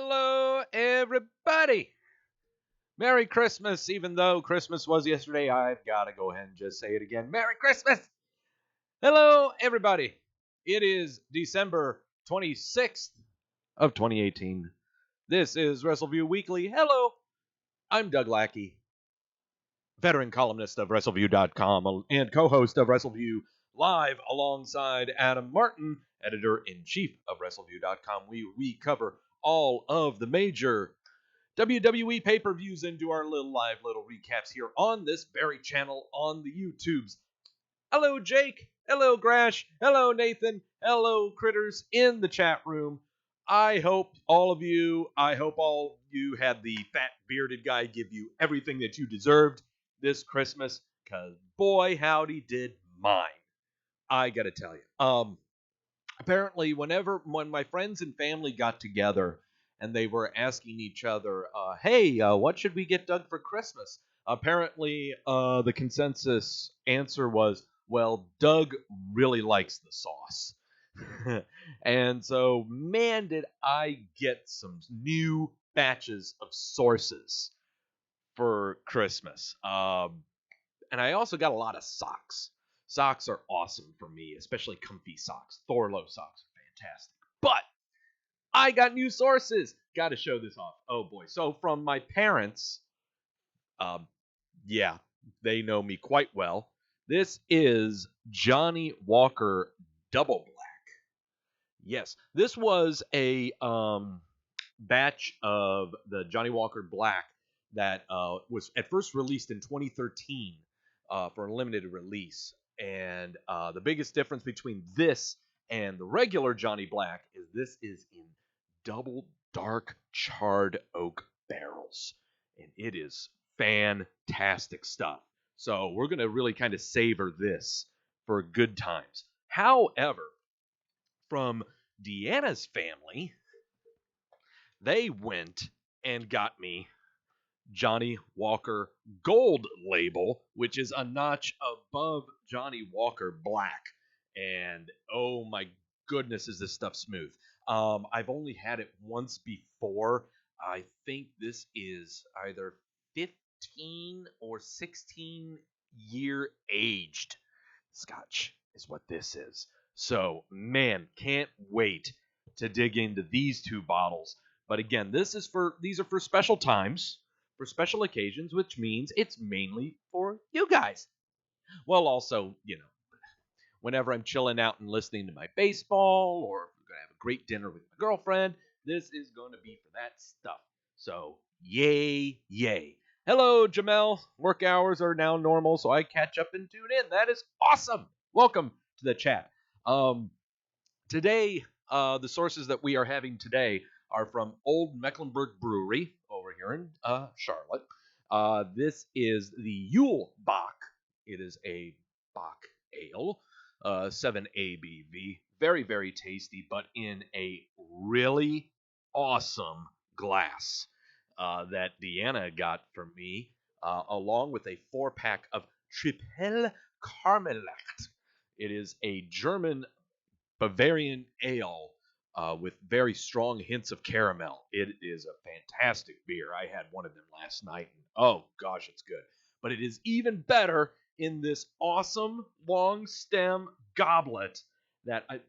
Hello, everybody. Merry Christmas. Even though Christmas was yesterday, I've got to go ahead and just say it again. Merry Christmas. Hello, everybody. It is December 26th of 2018. This is Wrestleview Weekly. Hello, I'm Doug Lackey, veteran columnist of Wrestleview.com and co-host of Wrestleview Live alongside Adam Martin, editor-in-chief of Wrestleview.com. We cover all of the major WWE pay-per-views and do our little recaps here on this very channel on the YouTubes. Hello, Jake. Hello, Grash. Hello, Nathan. Hello, critters in the chat room. I hope all you had the fat bearded guy give you everything that you deserved this Christmas, because boy, howdy did mine. I gotta tell you. Apparently, when my friends and family got together and they were asking each other, hey, what should we get Doug for Christmas? Apparently, the consensus answer was, well, Doug really likes the sauce. And so, man, did I get some new batches of sources for Christmas. And I also got a lot of socks. Socks are awesome for me, especially comfy socks. Thorlo socks are fantastic. But I got new sources. Got to show this off. Oh boy. So from my parents, yeah, they know me quite well. This is Johnny Walker Double Black. Yes, this was a batch of the Johnny Walker Black that was at first released in 2013 for a limited release. And the biggest difference between this and the regular Johnny Black is this is in double dark charred oak barrels. And it is fantastic stuff. So we're going to really kind of savor this for good times. However, from Deanna's family, they went and got me Johnny Walker Gold label, which is a notch above Johnny Walker Black. And oh my goodness, is this stuff smooth. I've only had it once before. I think this is either 15 or 16 year aged scotch is what this is. So, man, can't wait to dig into these two bottles. But again, these are for special times, for special occasions, which means it's mainly for you guys. Well, also, whenever I'm chilling out and listening to my baseball, or if we're going to have a great dinner with my girlfriend, this is going to be for that stuff. So, yay, yay. Hello, Jamel. Work hours are now normal, so I catch up and tune in. That is awesome. Welcome to the chat. Today, the sources that we are having today are from Old Mecklenburg Brewery over here in Charlotte. This is the Yule Bock. It is a Bock ale, 7 ABV. Very, very tasty, but in a really awesome glass that Deanna got for me, along with a 4-pack of Triple Carmelect. It is a German Bavarian ale with very strong hints of caramel. It is a fantastic beer. I had one of them last night, and oh gosh, it's good. But it is even better in this awesome long stem goblet. The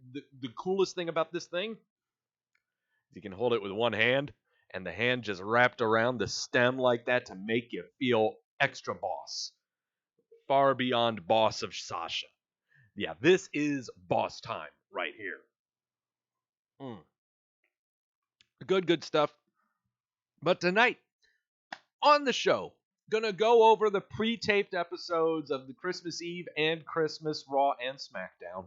coolest thing about this thing is you can hold it with one hand, and the hand just wrapped around the stem like that to make you feel extra boss. Far beyond boss of Sasha. Yeah, this is boss time right here. Good stuff. But tonight, on the show, gonna go over the pre-taped episodes of the Christmas Eve and Christmas Raw and SmackDown.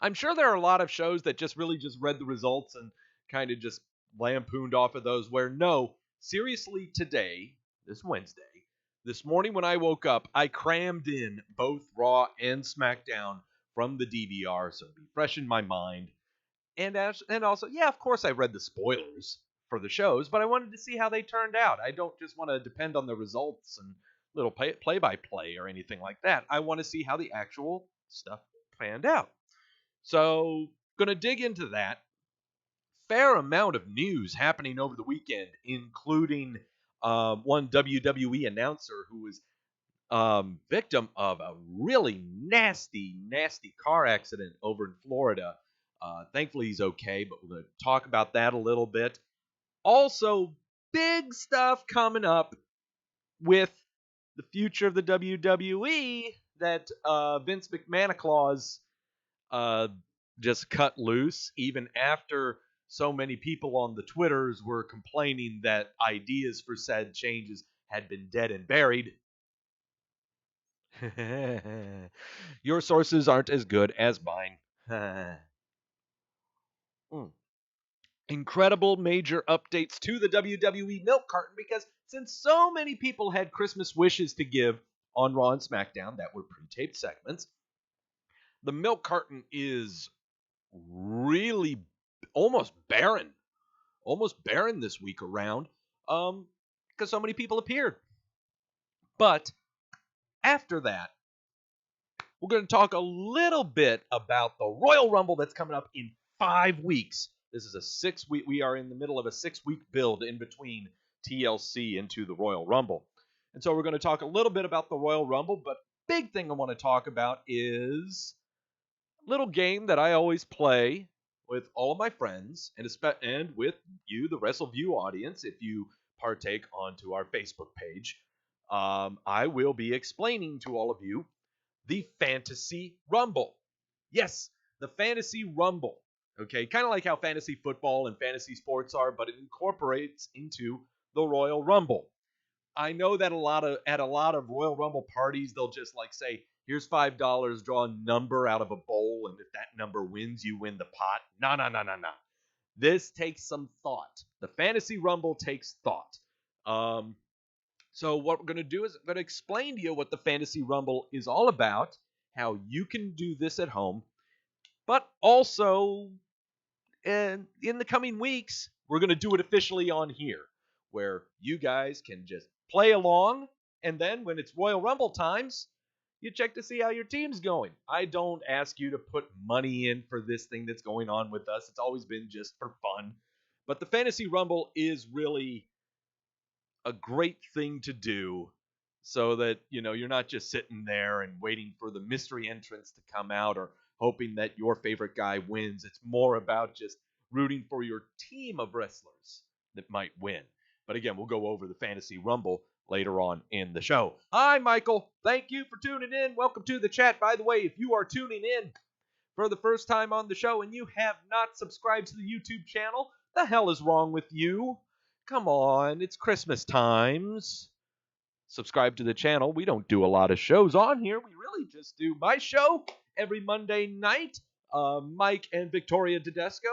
I'm sure there are a lot of shows that just read the results and kind of just lampooned off of those, where no, seriously, today, this Wednesday, this morning when I woke up, I crammed in both Raw and SmackDown from the DVR, so it'd be fresh in my mind. And also, yeah, of course I read the spoilers for the shows, but I wanted to see how they turned out. I don't just want to depend on the results and little play-by-play or anything like that. I want to see how the actual stuff panned out. So, gonna dig into that. fair amount of news happening over the weekend, including one WWE announcer who was victim of a really nasty, nasty car accident over in Florida. Thankfully, he's okay, but we're going to talk about that a little bit. Also, big stuff coming up with the future of the WWE that Vince McMahon just cut loose, even after so many people on the Twitters were complaining that ideas for said changes had been dead and buried. Your sources aren't as good as mine. Incredible major updates to the WWE milk carton, because since so many people had Christmas wishes to give on Raw and SmackDown that were pre-taped segments, the milk carton is really almost barren this week around, because so many people appeared. But after that, we're going to talk a little bit about the Royal Rumble that's coming up in 5 weeks. This is a 6-week. We are in the middle of a 6-week build in between TLC into the Royal Rumble. And so we're going to talk a little bit about the Royal Rumble, but big thing I want to talk about is a little game that I always play with all of my friends and with you, the Wrestleview audience, if you partake onto our Facebook page. I will be explaining to all of you the Fantasy Rumble. Yes, the Fantasy Rumble. Okay, kind of like how fantasy football and fantasy sports are, but it incorporates into the Royal Rumble. I know that at a lot of Royal Rumble parties, they'll just like say, "Here's $5, draw a number out of a bowl, and if that number wins, you win the pot." No, no, no, no, no. This takes some thought. The Fantasy Rumble takes thought. So what we're going to do is I'm going to explain to you what the Fantasy Rumble is all about, how you can do this at home, but also in the coming weeks, we're going to do it officially on here, where you guys can just play along, and then when it's Royal Rumble times, you check to see how your team's going. I don't ask you to put money in for this thing that's going on with us. It's always been just for fun. But the Fantasy Rumble is really a great thing to do, so that you're not just sitting there and waiting for the mystery entrants to come out or hoping that your favorite guy wins. It's more about just rooting for your team of wrestlers that might win. But again, we'll go over the Fantasy Rumble later on in the show. Hi, Michael. Thank you for tuning in. Welcome to the chat. By the way, if you are tuning in for the first time on the show and you have not subscribed to the YouTube channel, the hell is wrong with you? Come on, it's Christmas times. Subscribe to the channel. We don't do a lot of shows on here. We really just do my show every Monday night. Mike and Victoria Tedesco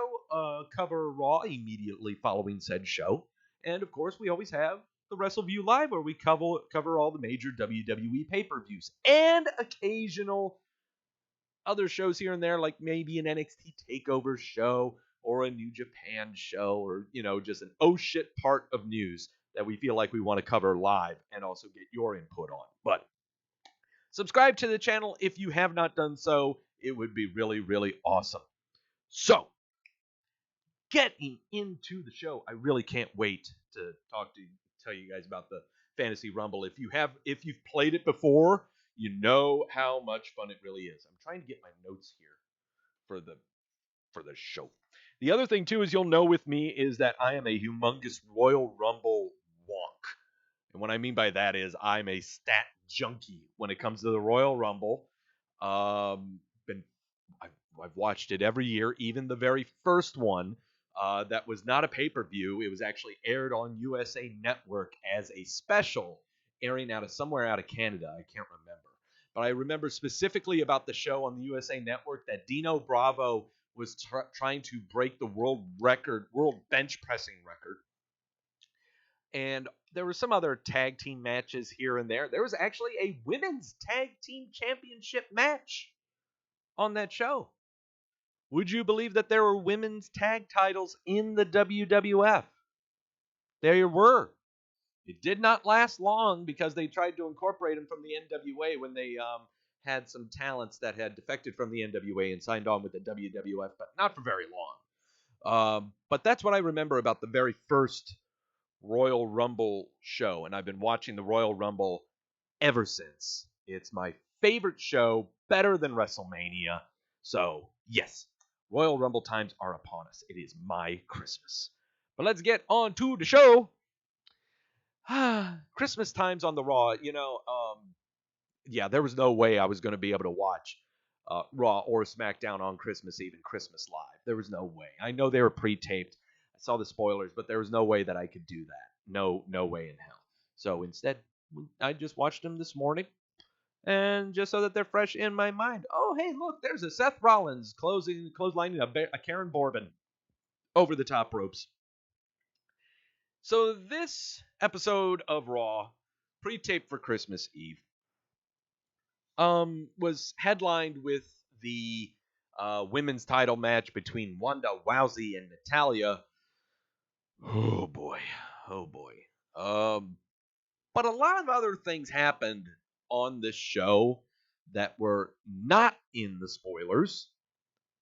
cover Raw immediately following said show. And of course, we always have the Wrestleview Live, where we cover all the major WWE pay-per-views and occasional other shows here and there, like maybe an NXT TakeOver show or a New Japan show, or just an oh shit part of news that we feel like we want to cover live and also get your input on. But subscribe to the channel if you have not done so. It would be really, really awesome. So, getting into the show, I really can't wait to tell you guys about the Fantasy Rumble. If you've played it before, you know how much fun it really is. I'm trying to get my notes here for the show. The other thing too is, you'll know with me, is that I am a humongous Royal Rumble wonk. And what I mean by that is I'm a stat junkie when it comes to the Royal Rumble. I've watched it every year, even the very first one that was not a pay-per-view. It was actually aired on USA Network as a special, airing somewhere out of Canada. I can't remember. But I remember specifically about the show on the USA Network that Dino Bravo was trying to break the world bench pressing record. And there were some other tag team matches here and there. There was actually a women's tag team championship match on that show. Would you believe that there were women's tag titles in the WWF? There were. It did not last long, because they tried to incorporate them from the NWA when they had some talents that had defected from the NWA and signed on with the WWF, but not for very But that's what I remember about the very first Royal Rumble show, and I've been watching the Royal Rumble ever since. It's my favorite show, better than WrestleMania. So, yes, Royal Rumble times are upon us. It is my Christmas. But let's get on to the show. Christmas times on the Raw, yeah, there was no way I was going to be able to watch Raw or SmackDown on Christmas Eve and Christmas Live. There was no way. I know they were pre-taped. I saw the spoilers, but there was no way that I could do that. No way in hell. So instead, I just watched them this morning, and just so that they're fresh in my mind. Oh, hey, look, there's a Seth Rollins clotheslining a Karen Bourbon over the top ropes. So this episode of Raw, pre-taped for Christmas Eve, was headlined with the women's title match between Wanda Rousey and Natalya. Oh boy, oh boy. But a lot of other things happened on this show that were not in the spoilers,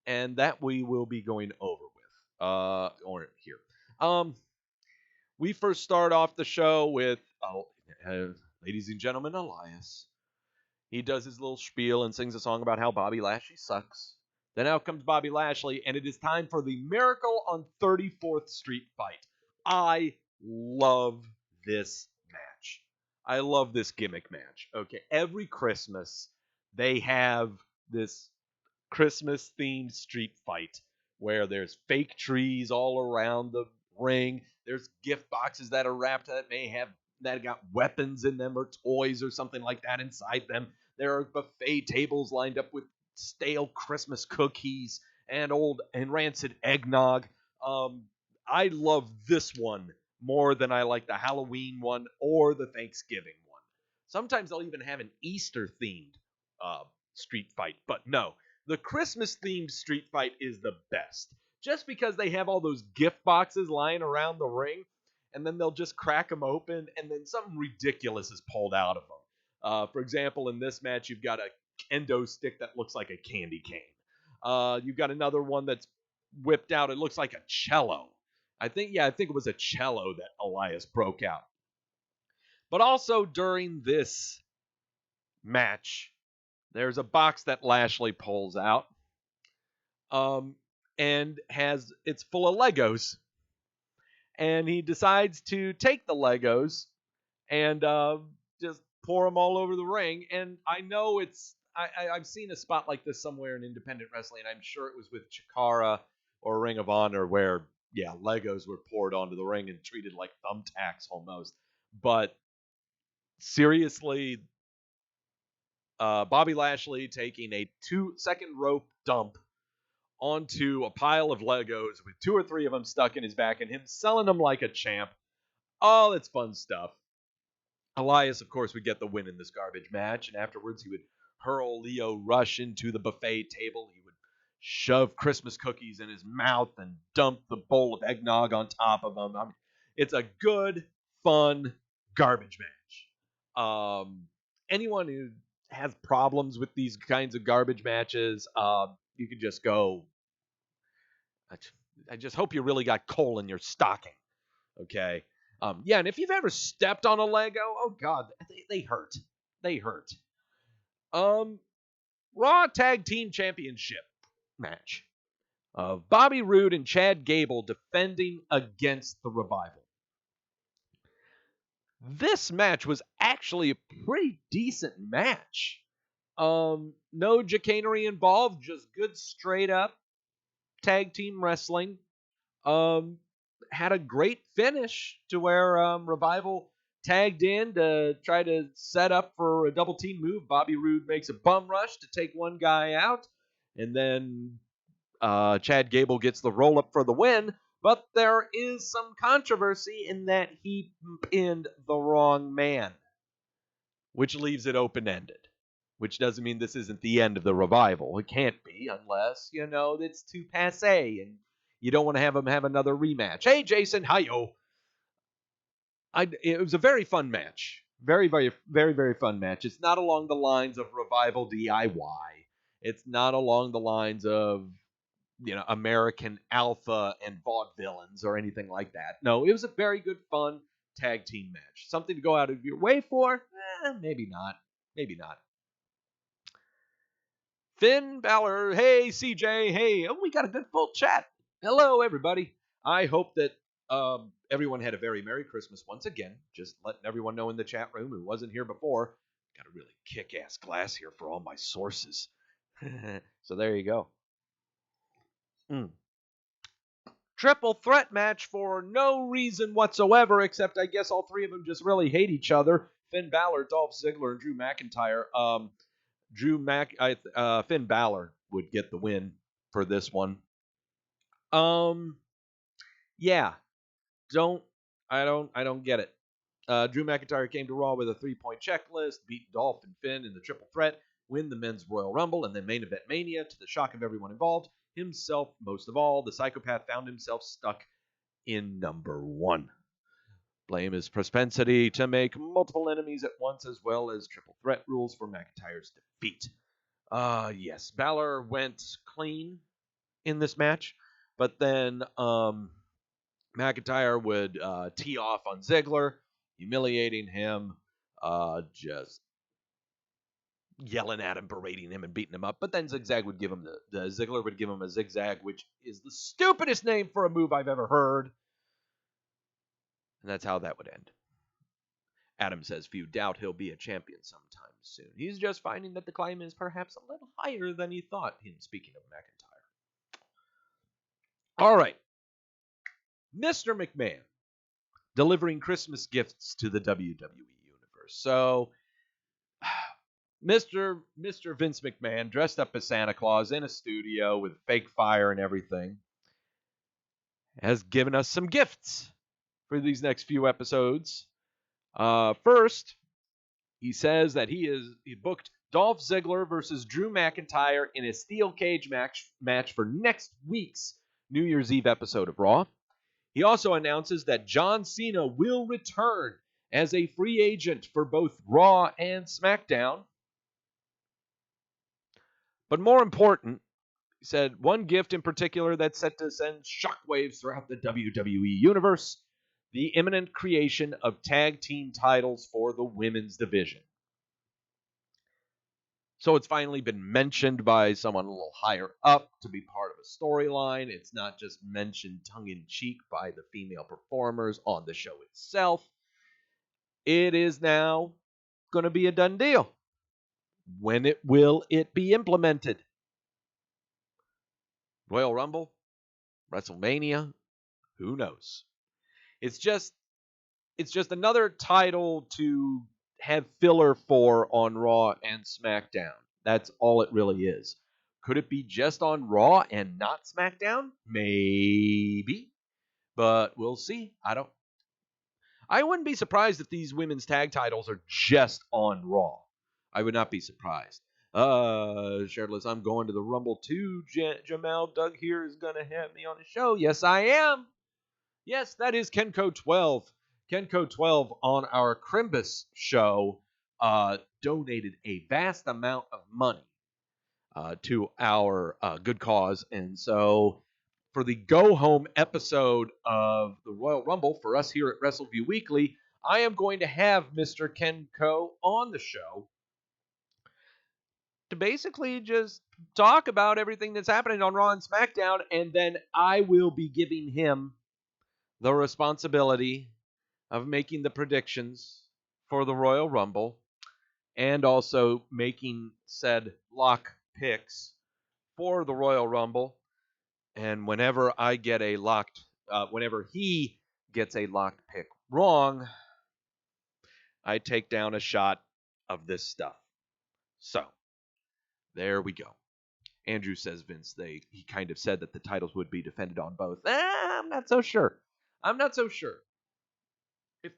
and that we will be going over with. Or here. We first start off the show with, ladies and gentlemen, Elias. He does his little spiel and sings a song about how Bobby Lashley sucks. Then out comes Bobby Lashley, and it is time for the Miracle on 34th Street fight. I love this match. I love this gimmick match. Okay, every Christmas, they have this Christmas-themed street fight where there's fake trees all around the ring. There's gift boxes that are wrapped that got weapons in them or toys or something like that inside them. There are buffet tables lined up with stale Christmas cookies and old and rancid eggnog. I love this one more than I like the Halloween one or the Thanksgiving one. Sometimes they'll even have an Easter themed street fight, but no, the Christmas themed street fight is the best. Just because they have all those gift boxes lying around the ring, and then they'll just crack them open, and then something ridiculous is pulled out of them. For example, in this match, you've got a kendo stick that looks like a candy cane. You've got another one that's whipped out. It looks like a cello. I think it was a cello that Elias broke out. But also during this match, there's a box that Lashley pulls out, and it's full of Legos. And he decides to take the Legos and just pour them all over the ring. And I know I've seen a spot like this somewhere in independent wrestling. I'm sure it was with Chikara or Ring of Honor where, yeah, Legos were poured onto the ring and treated like thumbtacks almost. But seriously, Bobby Lashley taking a 2-second rope dump onto a pile of Legos with 2 or 3 of them stuck in his back and him selling them like a champ. Oh, that's fun stuff. Elias, of course, would get the win in this garbage match, and afterwards he would hurl Leo Rush into the buffet table. He would shove Christmas cookies in his mouth and dump the bowl of eggnog on top of them. I mean, it's a good, fun garbage match. Anyone who has problems with these kinds of garbage matches, you can just go, I just hope you really got coal in your stocking. Okay. Yeah, and if you've ever stepped on a Lego, oh god, they hurt. They hurt. Raw Tag Team Championship match of Bobby Roode and Chad Gable defending against the Revival. This match was actually a pretty decent match. No chicanery involved, just good straight up tag team wrestling. Had a great finish to where Revival tagged in to try to set up for a double team move. Bobby Roode makes a bum rush to take one guy out, and then Chad Gable gets the roll up for the win. But there is some controversy in that he pinned the wrong man, which leaves it open-ended. Which doesn't mean this isn't the end of the Revival. It can't be unless, it's too passé and you don't want to have them have another rematch. Hey, Jason, hi-yo. It was a very fun match. Very, very, very, very fun match. It's not along the lines of Revival DIY. It's not along the lines of American Alpha and vaudevillains or anything like that. No, it was a very good, fun tag team match. Something to go out of your way for? Maybe not. Maybe not. Finn Balor, hey CJ, hey, we got a good full chat. Hello, everybody. I hope that everyone had a very Merry Christmas once again. Just letting everyone know in the chat room who wasn't here before. Got a really kick-ass glass here for all my sources. So there you go. Triple threat match for no reason whatsoever, except I guess all three of them just really hate each other. Finn Balor, Dolph Ziggler, and Drew McIntyre. Finn Balor would get the win for this one. Yeah, I don't get it. Drew McIntyre came to Raw with a 3-point checklist, beat Dolph and Finn in the triple threat, win the men's Royal Rumble, and then main event Mania to the shock of everyone involved. Himself, most of all, the psychopath found himself stuck in number 1. Blame his propensity to make multiple enemies at once, as well as triple threat rules for McIntyre's defeat. Yes, Balor went clean in this match, but then McIntyre would tee off on Ziggler, humiliating him, just yelling at him, berating him, and beating him up. But then Ziggler would give him a zigzag, which is the stupidest name for a move I've ever heard. And that's how that would end. Adam says, few doubt he'll be a champion sometime soon. He's just finding that the climb is perhaps a little higher than he thought, him speaking of McIntyre. All right. Mr. McMahon delivering Christmas gifts to the WWE Universe. So, Mr. Vince McMahon, dressed up as Santa Claus in a studio with fake fire and everything, has given us some gifts for these next few episodes. First, he says that he booked Dolph Ziggler versus Drew McIntyre in a steel cage match for next week's New Year's Eve episode of Raw. He also announces that John Cena will return as a free agent for both Raw and SmackDown. But more important, he said one gift in particular that's set to send shockwaves throughout the WWE Universe, the imminent creation of tag team titles for the women's division. So it's finally been mentioned by someone a little higher up to be part of a storyline. It's not just mentioned tongue-in-cheek by the female performers on the show itself. It is now going to be a done deal. When will it be implemented? Royal Rumble? WrestleMania? Who knows? It's just another title to have filler for on Raw and SmackDown. That's all it really is. Could it be just on Raw and not SmackDown? Maybe. But we'll see. I wouldn't be surprised if these women's tag titles are just on Raw. I would not be surprised. Shirtless, I'm going to the Rumble too. Jamal Doug here is going to have me on the show. Yes, I am. Yes, that is Kenko 12. Kenko 12 on our Crimbus show donated a vast amount of money to our good cause. And so for the go-home episode of the Royal Rumble for us here at Wrestleview Weekly, I am going to have Mr. Kenko on the show to basically just talk about everything that's happening on Raw and SmackDown, and then I will be giving him the responsibility of making the predictions for the Royal Rumble and also making said lock picks for the Royal Rumble. And whenever he gets a locked pick wrong, I take down a shot of this stuff. So, there we go. Andrew says, Vince, he kind of said that the titles would be defended on both. I'm not so sure. If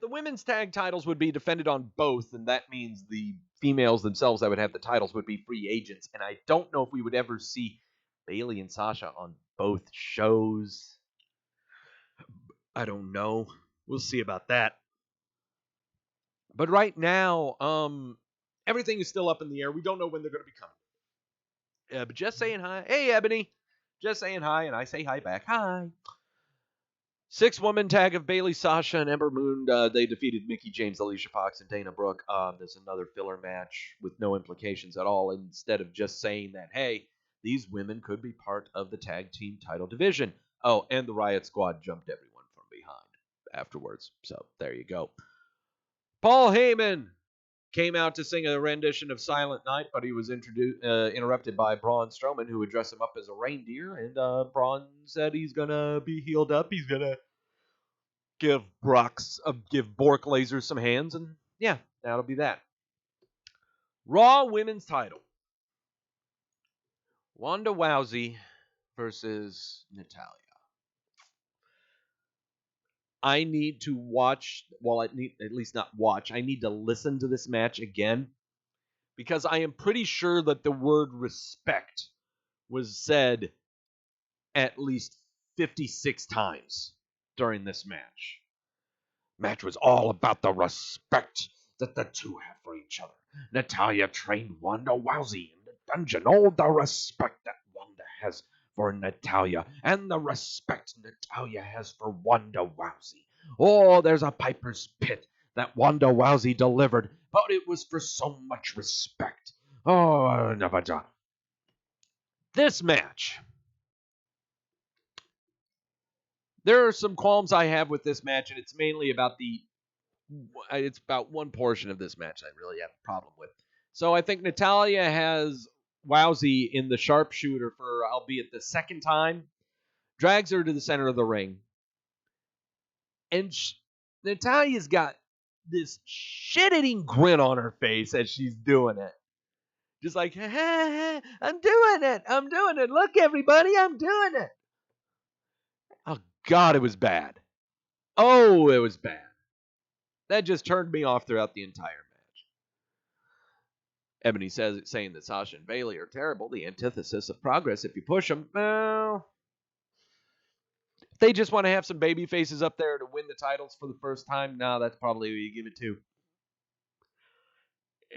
the women's tag titles would be defended on both, then that means the females themselves that would have the titles would be free agents. And I don't know if we would ever see Bayley and Sasha on both shows. I don't know. We'll see about that. But right now, everything is still up in the air. We don't know when they're going to be coming. But just saying hi. Hey, Ebony. Just saying hi, and I say hi back. Hi. 6-woman tag of Bailey, Sasha, and Ember Moon. They defeated Mickie James, Alicia Fox, and Dana Brooke. There's another filler match with no implications at all. Instead of just saying that, hey, these women could be part of the tag team title division. Oh, and the Riot Squad jumped everyone from behind afterwards. So there you go. Paul Heyman came out to sing a rendition of Silent Night, but he was interrupted by Braun Strowman, who would dress him up as a reindeer. And Braun said he's going to be healed up. He's going to give Bork Lasers some hands. And yeah, that'll be that. Raw Women's title. Ronda Rousey versus Natalya. I need to watch, at least not watch, I need to listen to this match again, because I am pretty sure that the word respect was said at least 56 times during this match. Match was all about the respect that the two have for each other. Natalya trained Ronda Rousey in the dungeon. All the respect that Ronda has for Natalya, and the respect Natalya has for Ronda Rousey. Oh, there's a Piper's Pit that Ronda Rousey delivered, but it was for so much respect. Oh, Nevada. This match. There are some qualms I have with this match, and it's mainly about it's about one portion of this match I really have a problem with. So I think Natalya has Rousey in the sharpshooter for, albeit the second time, drags her to the center of the ring. And Natalya's got this shit-eating grin on her face as she's doing it. Just like, hey, I'm doing it. Look, everybody, I'm doing it. Oh, God, it was bad. Oh, it was bad. That just turned me off throughout the entire match. Ebony saying that Sasha and Bailey are terrible, the antithesis of progress if you push them. Well, they just want to have some baby faces up there to win the titles for the first time. No, that's probably who you give it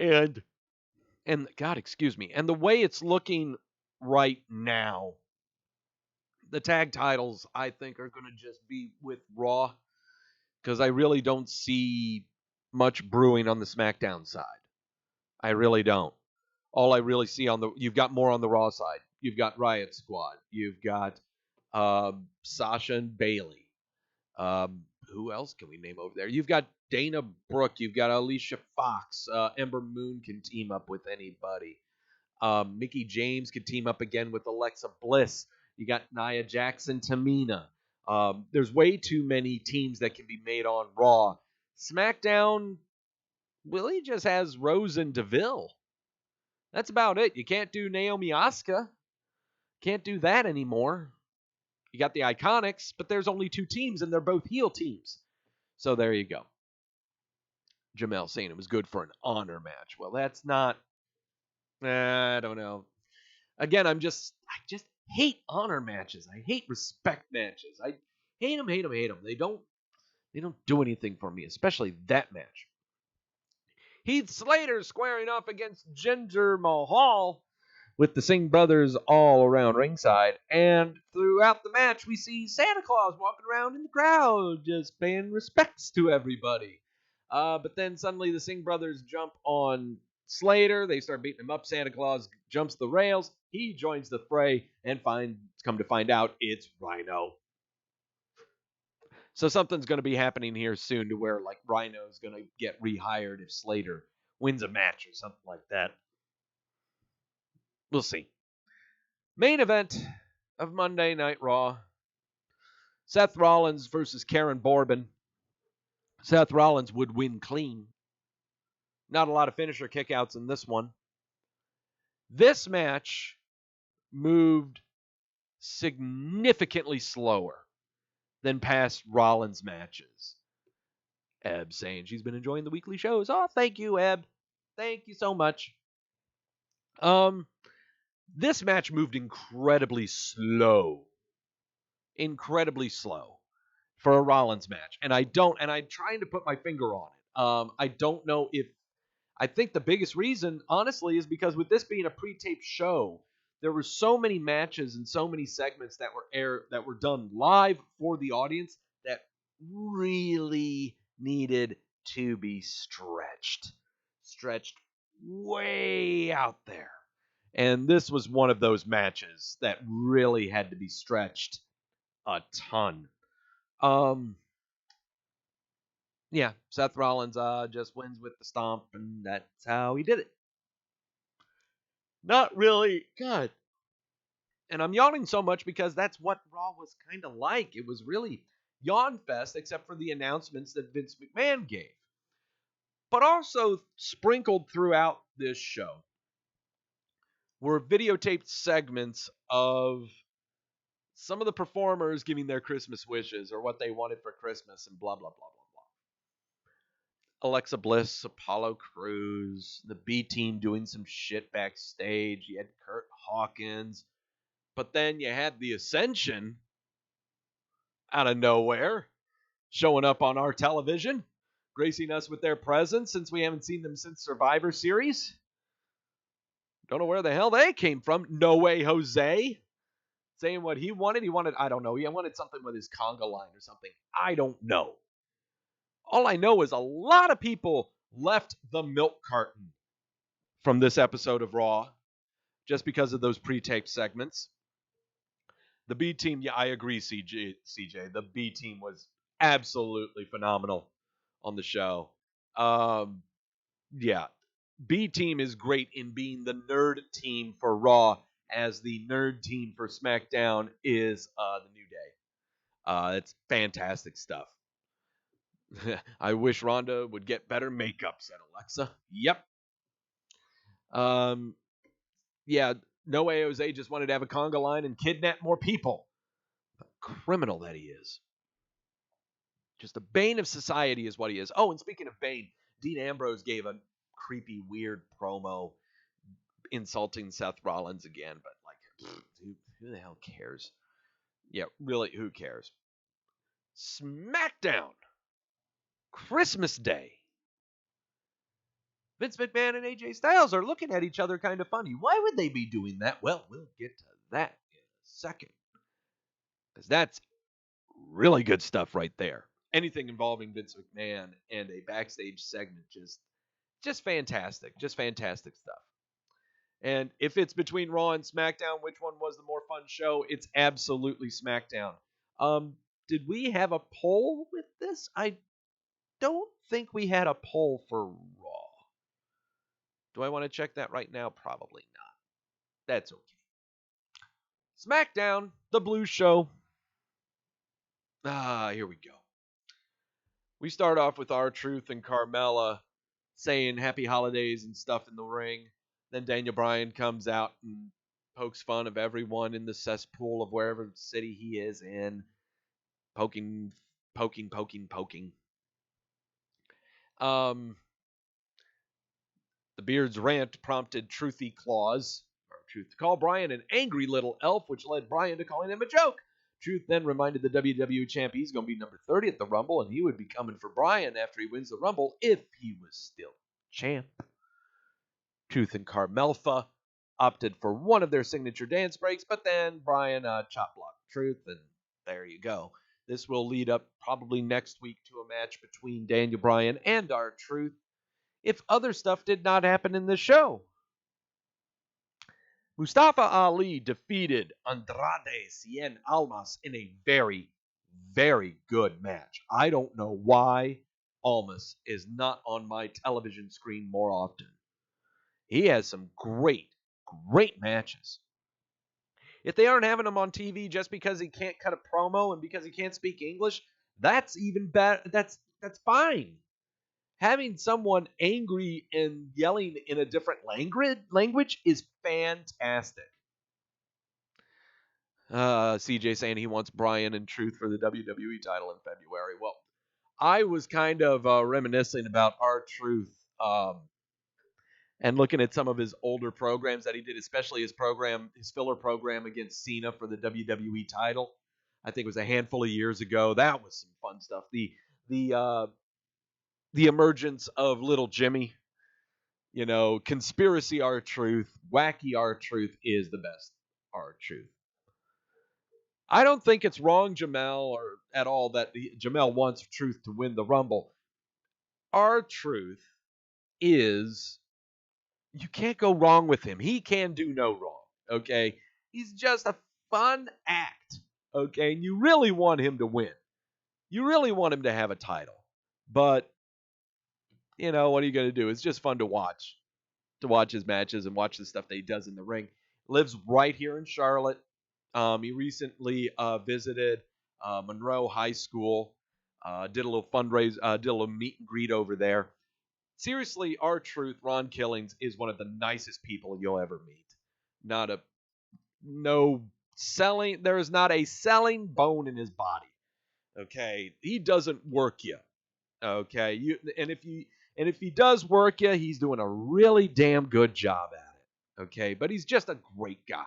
to. And God, excuse me. And the way it's looking right now, the tag titles, I think, are going to just be with Raw, because I really don't see much brewing on the SmackDown side. I really don't. All I really see you've got more on the Raw side. You've got Riot Squad. You've got Sasha and Bailey. Who else can we name over there? You've got Dana Brooke. You've got Alicia Fox. Ember Moon can team up with anybody. Mickie James could team up again with Alexa Bliss. You got Nia Jackson, Tamina. There's way too many teams that can be made on Raw. SmackDown really just has Rose and Deville. That's about it. You can't do Naomi Asuka. Can't do that anymore. You got the Iconics, but there's only 2 teams, and they're both heel teams. So there you go. Jamel saying it was good for an honor match. Well, that's not... I don't know. Again, I just hate honor matches. I hate respect matches. I hate them. They don't do anything for me, especially that match. Heath Slater squaring off against Jinder Mahal with the Singh brothers all around ringside. And throughout the match, we see Santa Claus walking around in the crowd, just paying respects to everybody. But then suddenly the Singh brothers jump on Slater. They start beating him up. Santa Claus jumps the rails. He joins the fray and come to find out it's Rhino. So something's going to be happening here soon to where like Rhino's going to get rehired if Slater wins a match or something like that. We'll see. Main event of Monday Night Raw. Seth Rollins versus Karen Corbin. Seth Rollins would win clean. Not a lot of finisher kickouts in this one. This match moved significantly slower than past Rollins matches. Eb saying she's been enjoying the weekly shows. Oh, thank you, Eb. Thank you so much. This match moved incredibly slow. Incredibly slow for a Rollins match. And I'm trying to put my finger on it. I don't know if, I think the biggest reason, honestly, is because with this being a pre-taped show, there were so many matches and so many segments that were done live for the audience that really needed to be stretched way out there. And this was one of those matches that really had to be stretched a ton. Yeah, Seth Rollins just wins with the stomp, and that's how he did it. Not really. God. And I'm yawning so much because that's what Raw was kind of like. It was really yawn fest, except for the announcements that Vince McMahon gave. But also sprinkled throughout this show were videotaped segments of some of the performers giving their Christmas wishes or what they wanted for Christmas and blah, blah, blah, blah, blah. Alexa Bliss, Apollo Crews, the B team doing some shit backstage. You had Kurt Hawkins. But then you had the Ascension out of nowhere showing up on our television, gracing us with their presence since we haven't seen them since Survivor Series. Don't know where the hell they came from. No Way Jose. Saying what he wanted. He wanted, I don't know, he wanted something with his conga line or something. I don't know. All I know is a lot of people left the milk carton from this episode of Raw just because of those pre-taped segments. The B team, yeah, I agree, CJ. The B team was absolutely phenomenal on the show. Yeah, B team is great in being the nerd team for Raw, as the nerd team for SmackDown is the New Day. It's fantastic stuff. I wish Ronda would get better makeup, said Alexa. Yep. Yeah, No Way Jose just wanted to have a conga line and kidnap more people. The criminal that he is. Just the bane of society is what he is. Oh, and speaking of bane, Dean Ambrose gave a creepy, weird promo insulting Seth Rollins again, but like, who the hell cares? Yeah, really, who cares? SmackDown, Christmas Day. Vince McMahon and AJ Styles are looking at each other kind of funny. Why would they be doing that? Well, we'll get to that in a second. Because that's really good stuff right there. Anything involving Vince McMahon and a backstage segment, just fantastic. Just fantastic stuff. And if it's between Raw and SmackDown, which one was the more fun show? It's absolutely SmackDown. Did we have a poll with this? I don't think we had a poll for Raw. Do I want to check that right now? Probably not. That's okay. SmackDown, the Blue Show. Here we go. We start off with R-Truth and Carmella saying happy holidays and stuff in the ring. Then Daniel Bryan comes out and pokes fun of everyone in the cesspool of wherever city he is in. Poking. The Beard's rant prompted Truthy Claus, or Truth, to call Bryan an angry little elf, which led Bryan to calling him a joke. Truth then reminded the WWE champ he's going to be number 30 at the Rumble, and he would be coming for Bryan after he wins the Rumble if he was still champ. Truth and Carmelfa opted for one of their signature dance breaks, but then Bryan chop blocked Truth, and there you go. This will lead up probably next week to a match between Daniel Bryan and R-Truth if other stuff did not happen in the show. Mustafa Ali defeated Andrade Cien Almas in a very, very good match. I don't know why Almas is not on my television screen more often. He has some great, great matches. If they aren't having him on TV just because he can't cut a promo and because he can't speak English, that's even better. That's fine. Having someone angry and yelling in a different language is fantastic. CJ saying he wants Bryan and Truth for the WWE title in February. Well, I was kind of reminiscing about R-Truth and looking at some of his older programs that he did, especially his filler program against Cena for the WWE title. I think it was a handful of years ago. That was some fun stuff. The emergence of Little Jimmy Conspiracy R-Truth, wacky R-Truth is the best R-Truth. I don't think it's wrong, Jamel, or at all that Jamel wants Truth to win the Rumble. R-Truth is, you can't go wrong with him. He can do no wrong, okay? He's just a fun act, okay? And you really want him to win. You really want him to have a title. But, what are you going to do? It's just fun to watch his matches and watch the stuff that he does in the ring. Lives right here in Charlotte. He recently visited Monroe High School, did a little fundraise, did a little meet and greet over there. Seriously, R-Truth, Ron Killings, is one of the nicest people you'll ever meet. There is not a selling bone in his body. Okay, he doesn't work you. Okay, and if he does work you, he's doing a really damn good job at it. Okay, but he's just a great guy,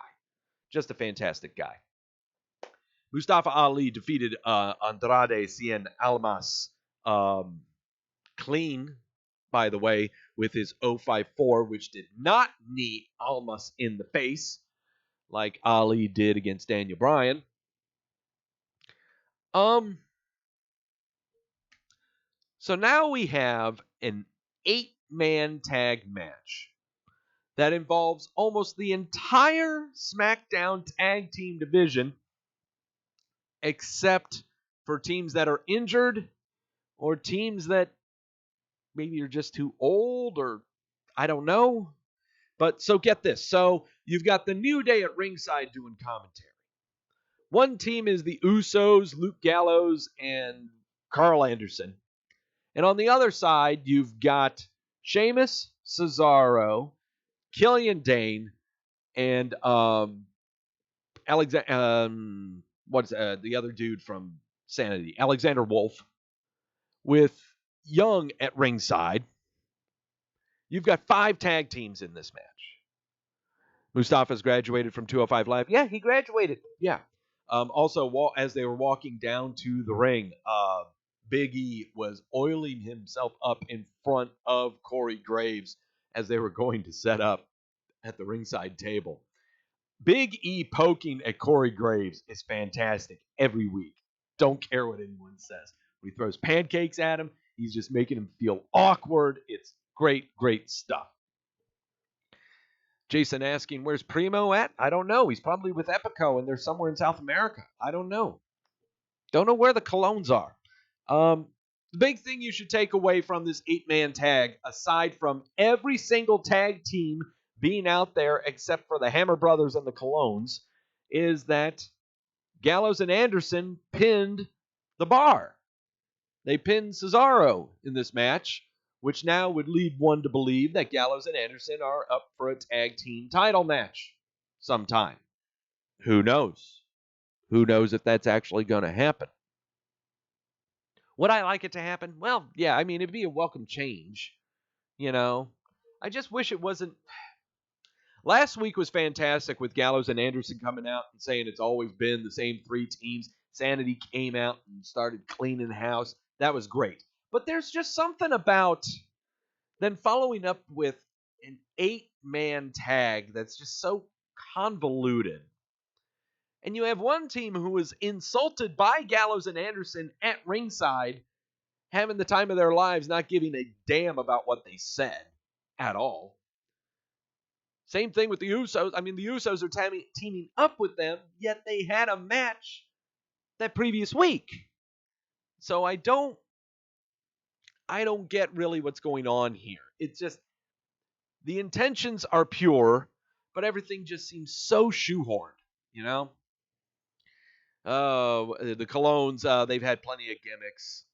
just a fantastic guy. Mustafa Ali defeated Andrade Cien Almas clean, by the way, with his 054, which did not knee Almas in the face like Ali did against Daniel Bryan. So now we have an 8-man tag match that involves almost the entire SmackDown tag team division, except for teams that are injured or teams that maybe are just too old, or I don't know. But so get this. So you've got the New Day at ringside doing commentary. One team is the Usos, Luke Gallows, and Carl Anderson. And on the other side, you've got Sheamus, Cesaro, Killian Dane, and what's the other dude from Sanity? Alexander Wolf, with Young at ringside. You've got 5 tag teams in this match. Mustafa's graduated from 205 Live. Yeah, he graduated. Yeah. Also, as they were walking down to the ring, Big E was oiling himself up in front of Corey Graves as they were going to set up at the ringside table. Big E poking at Corey Graves is fantastic every week. Don't care what anyone says. When he throws pancakes at him, he's just making him feel awkward. It's great, great stuff. Jason asking, where's Primo at? I don't know. He's probably with Epico, and they're somewhere in South America. I don't know. Don't know where the Colognes are. The big thing you should take away from this 8-man tag, aside from every single tag team being out there except for the Hammer Brothers and the Colognes, is that Gallows and Anderson pinned the Bar. They pinned Cesaro in this match, which now would lead one to believe that Gallows and Anderson are up for a tag team title match sometime. Who knows? Who knows if that's actually going to happen? Would I like it to happen? Well, yeah, I mean, it'd be a welcome change, I just wish it wasn't. Last week was fantastic with Gallows and Anderson coming out and saying it's always been the same 3 teams. Sanity came out and started cleaning house. That was great. But there's just something about then following up with an 8-man tag that's just so convoluted. And you have one team who was insulted by Gallows and Anderson at ringside, having the time of their lives, not giving a damn about what they said at all. Same thing with the Usos. I mean, the Usos are teaming up with them, yet they had a match that previous week. So I don't get really what's going on here. It's just the intentions are pure, but everything just seems so shoehorned, the Colognes, they've had plenty of gimmicks.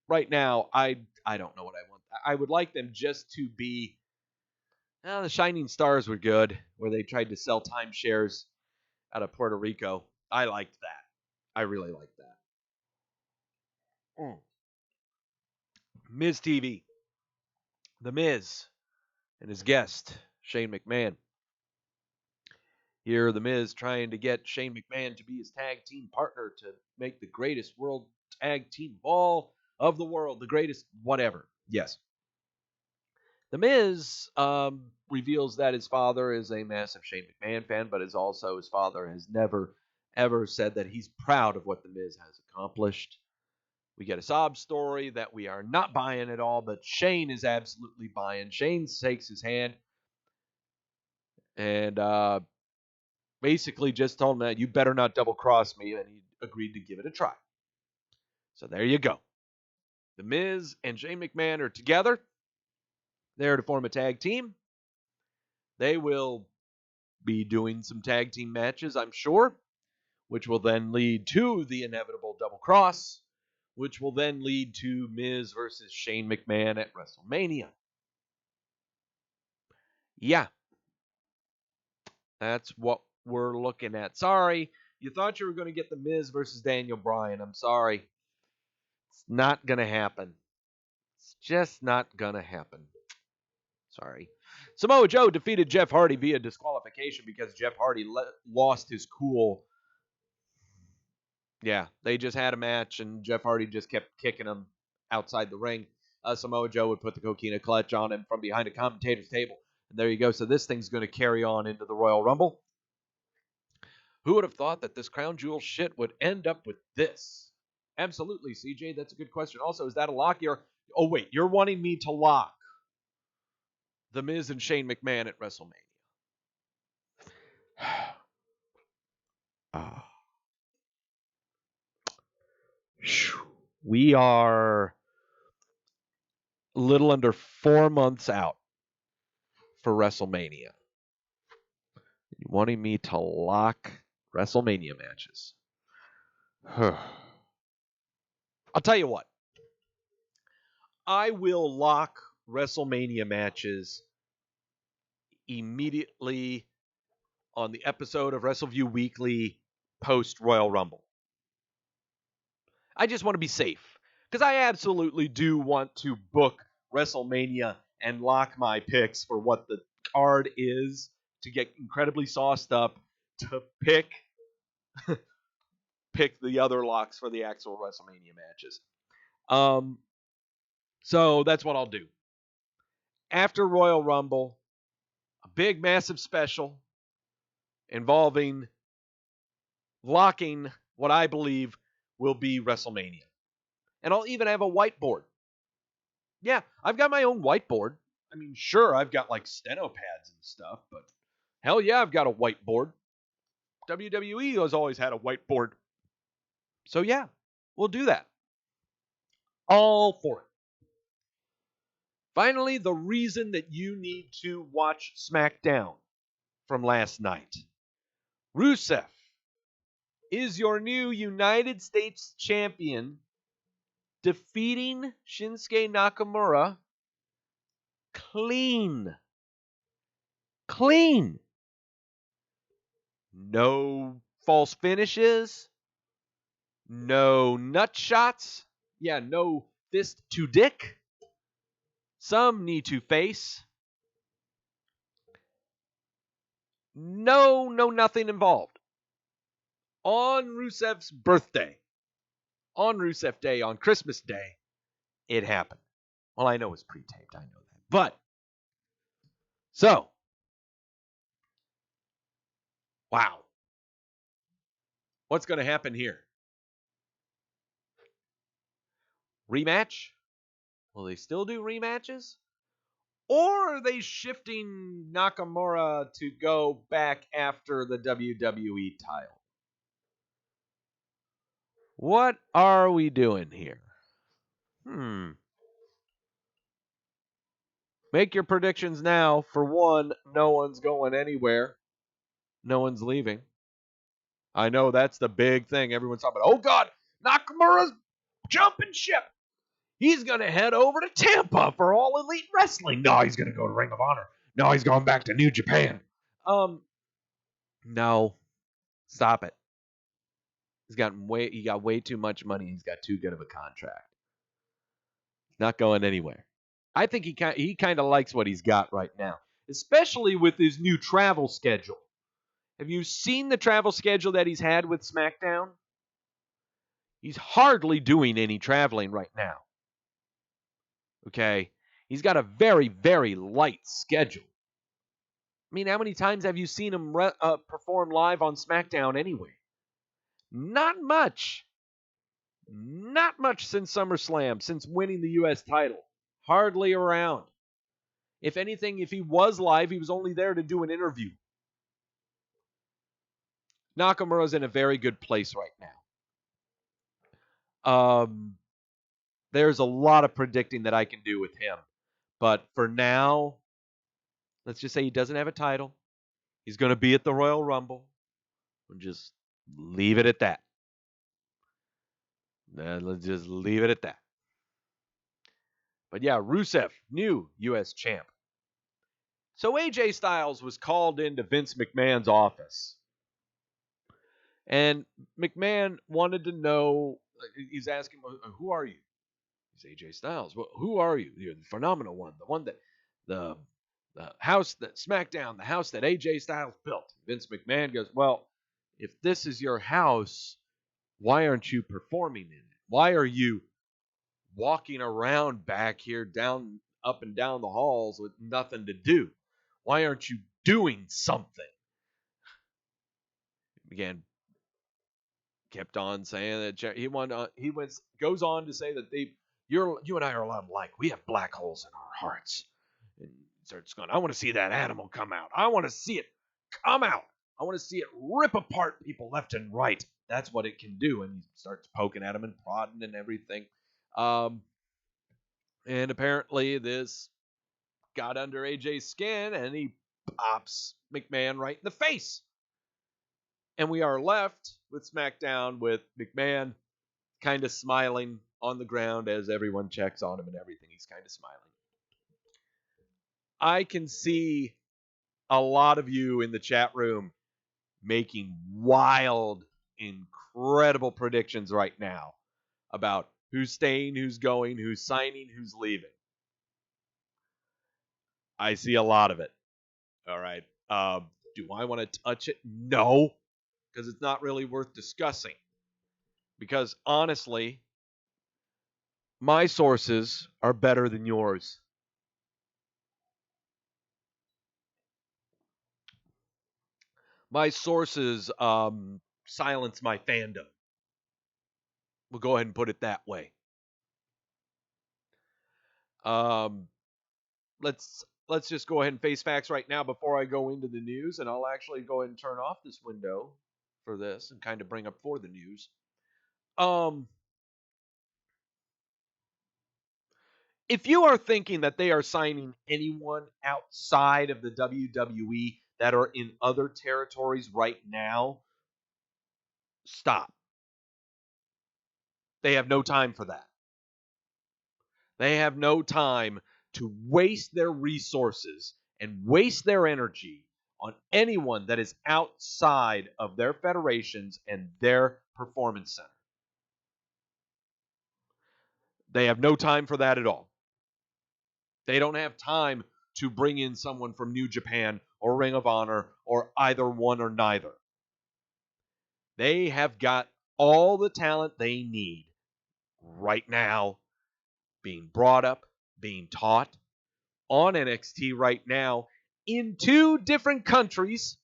Right now, I don't know what I want. I would like them just to be. The Shining Stars were good, where they tried to sell timeshares out of Puerto Rico. I liked that. I really liked that. Miz TV. The Miz and his guest, Shane McMahon. Here, The Miz trying to get Shane McMahon to be his tag team partner to make the greatest world tag team ball of the world, the greatest whatever. Yes. The Miz reveals that his father is a massive Shane McMahon fan, but his father has never, ever said that he's proud of what The Miz has accomplished. We get a sob story that we are not buying at all, but Shane is absolutely buying. Shane takes his hand and basically just told him that you better not double cross me, and he agreed to give it a try. So there you go. The Miz and Shane McMahon are together. They're to form a tag team. They will be doing some tag team matches, I'm sure, which will then lead to the inevitable double cross, which will then lead to Miz versus Shane McMahon at WrestleMania. Yeah, that's what we're looking at. Sorry, you thought you were going to get the Miz versus Daniel Bryan. I'm sorry. It's not going to happen. It's just not going to happen. Sorry. Samoa Joe defeated Jeff Hardy via disqualification because Jeff Hardy lost his cool. Yeah, they just had a match, and Jeff Hardy just kept kicking him outside the ring. Samoa Joe would put the coquina clutch on him from behind a commentator's table. And there you go. So this thing's going to carry on into the Royal Rumble. Who would have thought that this crown jewel shit would end up with this? Absolutely, CJ. That's a good question. Also, is that a lock? Oh, wait. You're wanting me to lock The Miz and Shane McMahon at WrestleMania. We are a little under 4 months out for WrestleMania. You wanting me to lock WrestleMania matches? I'll tell you what. I will lock WrestleMania matches immediately on the episode of Wrestleview Weekly post Royal Rumble. I just want to be safe because I absolutely do want to book WrestleMania and lock my picks for what the card is to get incredibly sauced up to pick the other locks for the actual WrestleMania matches. So that's what I'll do. After Royal Rumble, a big, massive special involving locking what I believe will be WrestleMania. And I'll even have a whiteboard. Yeah, I've got my own whiteboard. I mean, sure, I've got like steno pads and stuff, but hell yeah, I've got a whiteboard. WWE has always had a whiteboard. So yeah, we'll do that. All for it. Finally, the reason that you need to watch SmackDown from last night. Rusev is your new United States champion, defeating Shinsuke Nakamura clean. Clean. No false finishes. No nut shots. Yeah, no fist to dick. Some knee to face. No, nothing involved. On Rusev's birthday, on Rusev Day, on Christmas Day, it happened. Well, I know it's pre-taped, I know that. But, so, wow. What's going to happen here? Rematch? Will they still do rematches? Or are they shifting Nakamura to go back after the WWE title? What are we doing here? Make your predictions now. For one, no one's going anywhere. No one's leaving. I know that's the big thing. Everyone's talking about, oh God, Nakamura's jumping ship. He's going to head over to Tampa for All Elite Wrestling. No, he's going to go to Ring of Honor. No, he's going back to New Japan. No. Stop it. He got way too much money. He's got too good of a contract. He's not going anywhere. I think he kind of likes what he's got right now, especially with his new travel schedule. Have you seen the travel schedule that he's had with SmackDown? He's hardly doing any traveling right now. Okay? He's got a very, very light schedule. I mean, how many times have you seen him perform live on SmackDown anyway? Not much. Not much since SummerSlam, since winning the U.S. title. Hardly around. If anything, if he was live, he was only there to do an interview. Nakamura's in a very good place right now. There's a lot of predicting that I can do with him. But for now, let's just say he doesn't have a title. He's going to be at the Royal Rumble. We'll just leave it at that. Let's just leave it at that. But yeah, Rusev, new U.S. champ. So AJ Styles was called into Vince McMahon's office. And McMahon wanted to know, he's asking, who are you? He's AJ Styles. Well, who are you? You're the phenomenal one. The one that, the house that SmackDown, the house that AJ Styles built. Vince McMahon goes, well, if this is your house, why aren't you performing in it? Why are you walking around back here up and down the halls with nothing to do? Why aren't you doing something? Again, kept on saying that he goes on to say that you and I are a lot alike. We have black holes in our hearts. And starts going, I want to see that animal come out. I want to see it come out. I want to see it rip apart people left and right. That's what it can do. And he starts poking at him and prodding and everything. And apparently this got under AJ's skin and he pops McMahon right in the face. And we are left with SmackDown with McMahon kind of smiling on the ground as everyone checks on him and everything. He's kind of smiling. I can see a lot of you in the chat room making wild, incredible predictions right now about who's staying, who's going, who's signing, who's leaving. I see a lot of it. All right. Do I want to touch it? No, because it's not really worth discussing. Because honestly, my sources are better than yours. My sources silence my fandom. We'll go ahead and put it that way. Let's just go ahead and face facts right now before I go into the news, and I'll actually go ahead and turn off this window for this and kind of bring up for the news. If you are thinking that they are signing anyone outside of the WWE that are in other territories right now, stop. They have no time for that. They have no time to waste their resources and waste their energy on anyone that is outside of their federations and their performance center. They have no time for that at all. They don't have time to bring in someone from New Japan or Ring of Honor or either one or neither. They have got all the talent they need right now being brought up, being taught on NXT right now in 2 different countries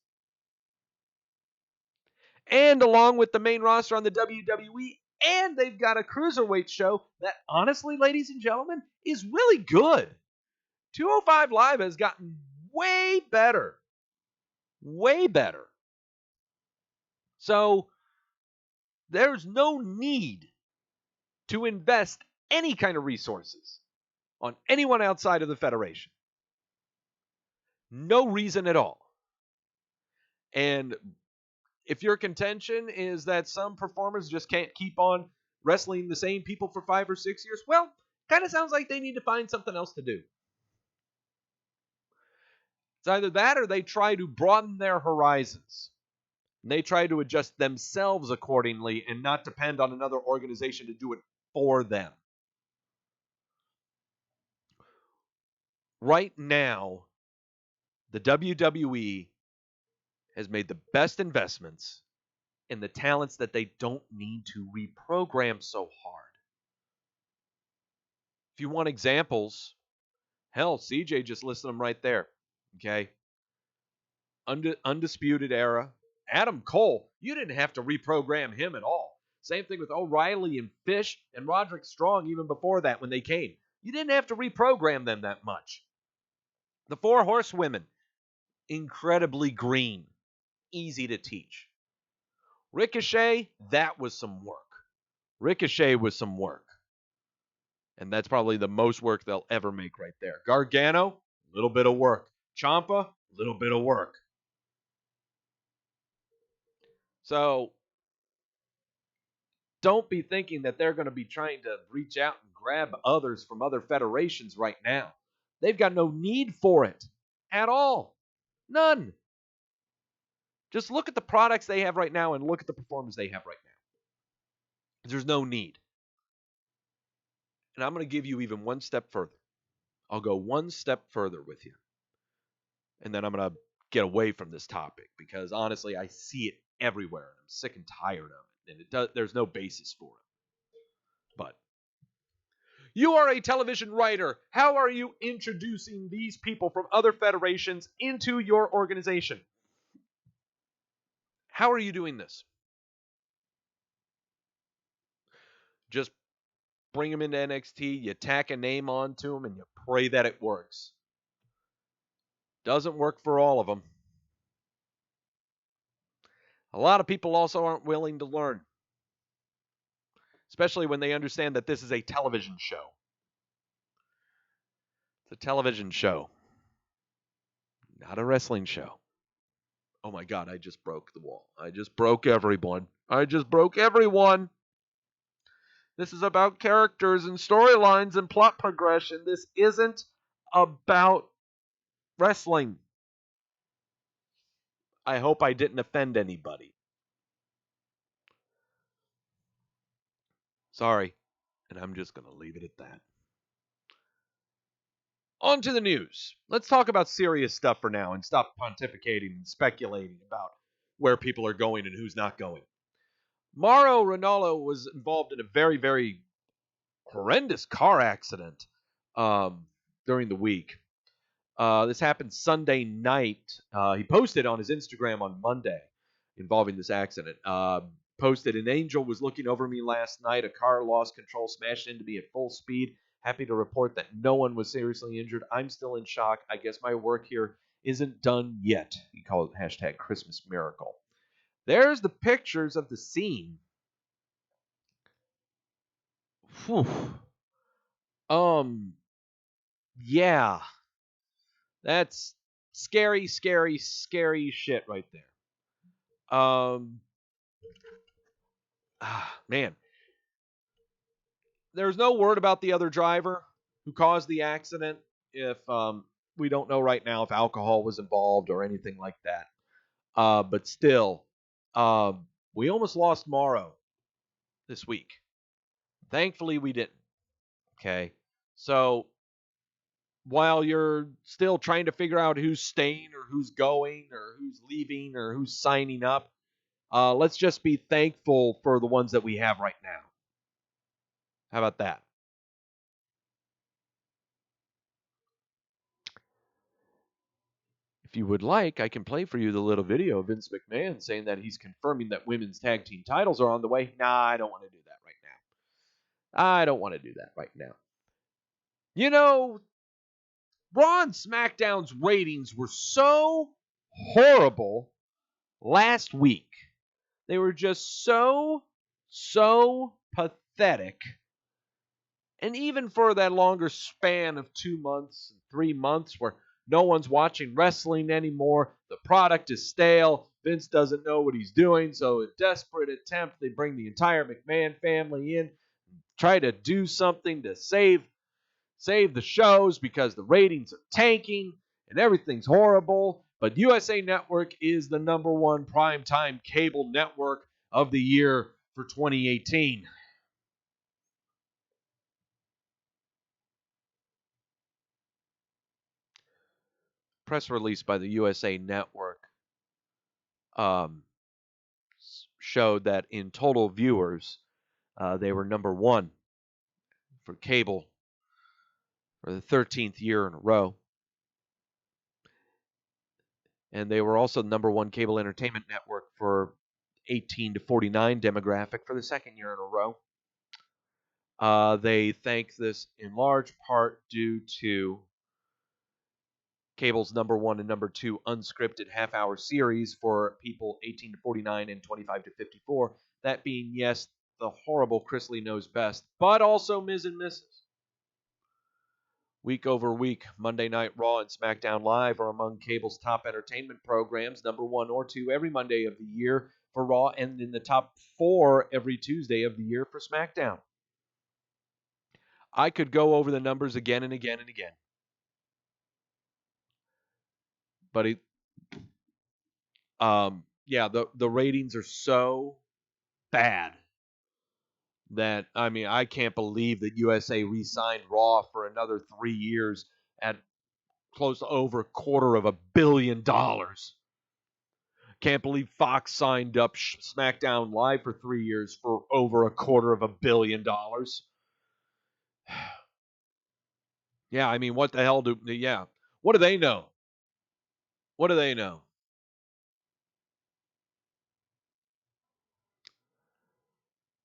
and along with the main roster on the WWE. And they've got a cruiserweight show that, honestly, ladies and gentlemen, is really good. 205 Live has gotten way better. Way better. So there's no need to invest any kind of resources on anyone outside of the Federation. No reason at all. And if your contention is that some performers just can't keep on wrestling the same people for 5 or 6 years, well, kind of sounds like they need to find something else to do. It's either that or they try to broaden their horizons. And they try to adjust themselves accordingly and not depend on another organization to do it for them. Right now, the WWE has made the best investments in the talents that they don't need to reprogram so hard. If you want examples, Hell, CJ just listed them right there. Okay. Undisputed Era. Adam Cole, you didn't have to reprogram him at all. Same thing with O'Reilly and Fish and Roderick Strong even before that when they came. You didn't have to reprogram them that much. The Four Horsewomen, incredibly green, easy to teach. Ricochet, that was some work. Ricochet was some work. And that's probably the most work they'll ever make right there. Gargano, a little bit of work. Ciampa, a little bit of work. So don't be thinking that they're going to be trying to reach out and grab others from other federations right now. They've got no need for it at all. None. Just look at the products they have right now and look at the performance they have right now. There's no need. And I'm going to give you even one step further. I'll go one step further with you. And then I'm going to get away from this topic because honestly, I see it everywhere. And I'm sick and tired of it. And there's no basis for it. But you are a television writer. How are you introducing these people from other federations into your organization? How are you doing this? Just bring them into NXT, you tack a name onto them, and you pray that it works. Doesn't work for all of them. A lot of people also aren't willing to learn, especially when they understand that this is a television show. It's a television show, not a wrestling show. Oh my God, I just broke the wall. I just broke everyone. This is about characters and storylines and plot progression. This isn't about wrestling. I hope I didn't offend anybody. Sorry. And I'm just going to leave it at that. On to the news. Let's talk about serious stuff for now and stop pontificating and speculating about where people are going and who's not going. Mauro Ranallo was involved in a very, very horrendous car accident during the week. This happened Sunday night. He posted on his Instagram on Monday involving this accident. Posted, an angel was looking over me last night. A car lost control, smashed into me at full speed. Happy to report that no one was seriously injured. I'm still in shock. I guess my work here isn't done yet. He called it hashtag Christmas miracle. There's the pictures of the scene. Whew. Yeah. That's scary, scary, scary shit right there. Man. There's no word about the other driver who caused the accident. If we don't know right now if alcohol was involved or anything like that. But still, we almost lost Morrow this week. Thankfully, we didn't. Okay. So while you're still trying to figure out who's staying or who's going or who's leaving or who's signing up, let's just be thankful for the ones that we have right now. How about that? If you would like, I can play for you the little video of Vince McMahon saying that he's confirming that women's tag team titles are on the way. Nah, I don't want to do that right now. I don't want to do that right now. You know, Raw and SmackDown's ratings were so horrible last week. They were just so pathetic. And even for that longer span of 2 months, 3 months, where no one's watching wrestling anymore, the product is stale, Vince doesn't know what he's doing, so a desperate attempt, they bring the entire McMahon family in, try to do something to save the shows because the ratings are tanking and everything's horrible. But USA Network is the number one primetime cable network of the year for 2018. Press release by the USA Network showed that in total viewers, they were number one for cable for the 13th year in a row. And they were also the number one cable entertainment network for 18 to 49 demographic for the second year in a row. They thank this in large part due to cable's number one and number two unscripted half-hour series for people 18 to 49 and 25 to 54. That being, yes, the horrible Chrisley Knows Best, but also Ms. and Mrs. Week over week, Monday Night Raw and SmackDown Live are among cable's top entertainment programs, number one or two every Monday of the year for Raw, and in the top 4 every Tuesday of the year for SmackDown. I could go over the numbers again and again and again. But the ratings are so bad that, I mean, I can't believe that USA re-signed Raw for another 3 years at close to over $250 million. Can't believe Fox signed up SmackDown Live for 3 years for over $250 million. Yeah, I mean, what the hell what do they know? What do they know?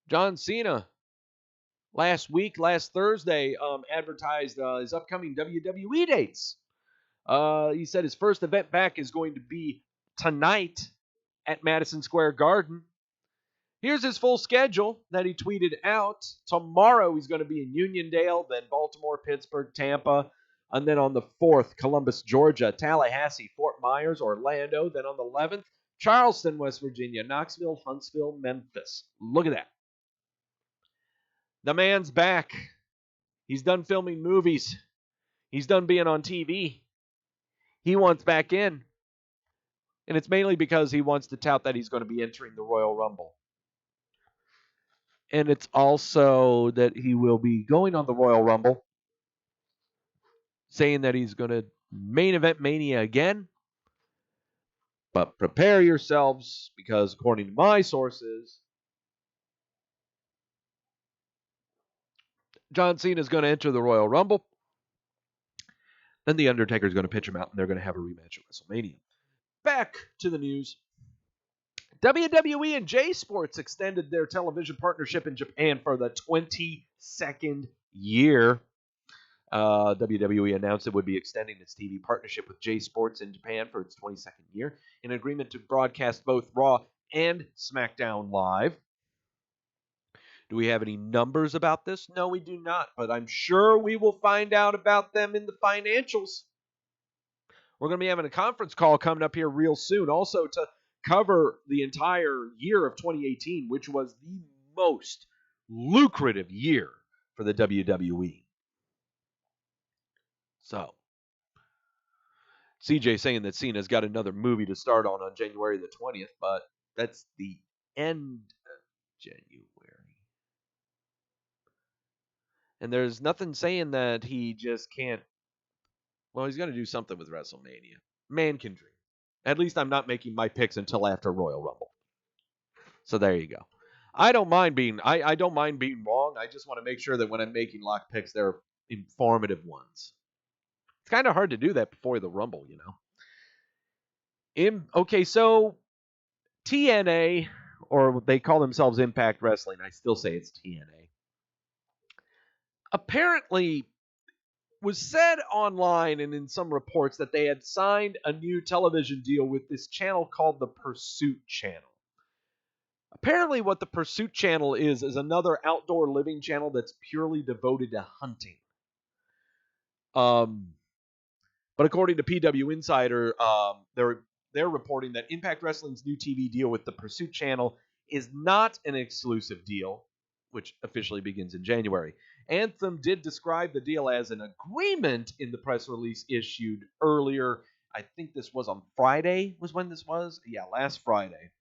John Cena last Thursday, advertised his upcoming WWE dates. He said his first event back is going to be tonight at Madison Square Garden. Here's his full schedule that he tweeted out. Tomorrow he's going to be in Uniondale, then Baltimore, Pittsburgh, Tampa, and then on the 4th, Columbus, Georgia, Tallahassee, Fort Myers, Orlando, then on the 11th, Charleston, West Virginia, Knoxville, Huntsville, Memphis. Look at that. The man's back. He's done filming movies. He's done being on TV. He wants back in. And it's mainly because he wants to tout that he's going to be entering the Royal Rumble. And it's also that he will be going on the Royal Rumble, saying that he's going to main event Mania again. But prepare yourselves, because according to my sources, John Cena is going to enter the Royal Rumble. Then The Undertaker is going to pitch him out, and they're going to have a rematch at WrestleMania. Back to the news. WWE and J Sports extended their television partnership in Japan for the 22nd year. WWE announced it would be extending its TV partnership with J Sports in Japan for its 22nd year, in agreement to broadcast both Raw and SmackDown Live. Do we have any numbers about this? No, we do not, but I'm sure we will find out about them in the financials. We're going to be having a conference call coming up here real soon, also to cover the entire year of 2018, which was the most lucrative year for the WWE. So, CJ saying that Cena's got another movie to start on January the 20th, but that's the end of January. And there's nothing saying that he just can't. Well, he's going to do something with WrestleMania. Man can dream. At least I'm not making my picks until after Royal Rumble. So there you go. I don't mind being wrong. I just want to make sure that when I'm making lock picks, they're informative ones. It's kind of hard to do that before the Rumble, you know. Okay, so TNA, or they call themselves Impact Wrestling. I still say it's TNA. Apparently, was said online and in some reports that they had signed a new television deal with this channel called the Pursuit Channel. Apparently, what the Pursuit Channel is another outdoor living channel that's purely devoted to hunting. But according to PW Insider, they're reporting that Impact Wrestling's new TV deal with the Pursuit Channel is not an exclusive deal, which officially begins in January. Anthem did describe the deal as an agreement in the press release issued earlier. I think this was on Friday, was when this was? Yeah, last Friday.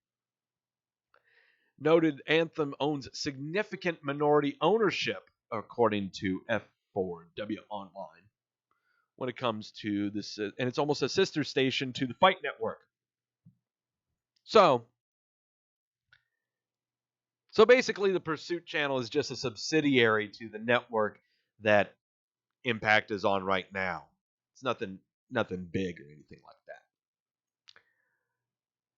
Noted Anthem owns significant minority ownership, according to F4W Online, when it comes to this, and it's almost a sister station to the Fight Network. So basically, the Pursuit Channel is just a subsidiary to the network that Impact is on right now. It's nothing big or anything like that.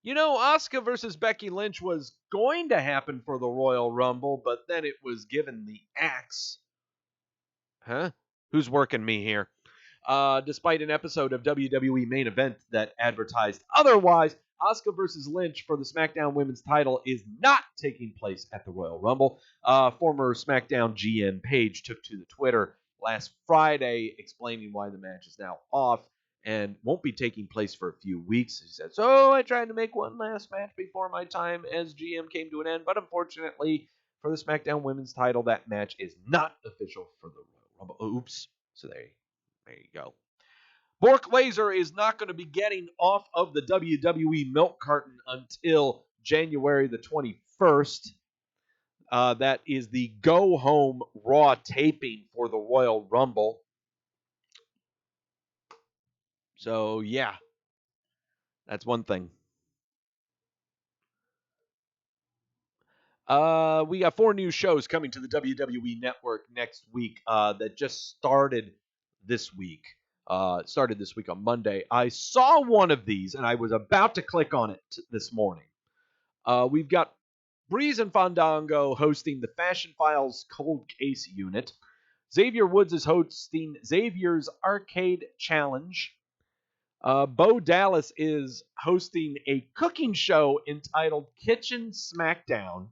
Asuka versus Becky Lynch was going to happen for the Royal Rumble, but then it was given the axe. Huh? Who's working me here? Despite an episode of WWE Main Event that advertised otherwise, Asuka versus Lynch for the SmackDown Women's title is not taking place at the Royal Rumble. Former SmackDown GM Paige took to the Twitter last Friday explaining why the match is now off and won't be taking place for a few weeks. She said, "So I tried to make one last match before my time as GM came to an end, but unfortunately for the SmackDown Women's title, that match is not official for the Royal Rumble." Oops. So there you go. Bork Laser is not going to be getting off of the WWE milk carton until January the 21st. That is the go-home Raw taping for the Royal Rumble. So, yeah. That's one thing. We got 4 new shows coming to the WWE Network next week that just started this week. Started this week on Monday. I saw one of these, and I was about to click on it this morning. We've got Breeze and Fandango hosting the Fashion Files Cold Case Unit. Xavier Woods is hosting Xavier's Arcade Challenge. Bo Dallas is hosting a cooking show entitled Kitchen Smackdown.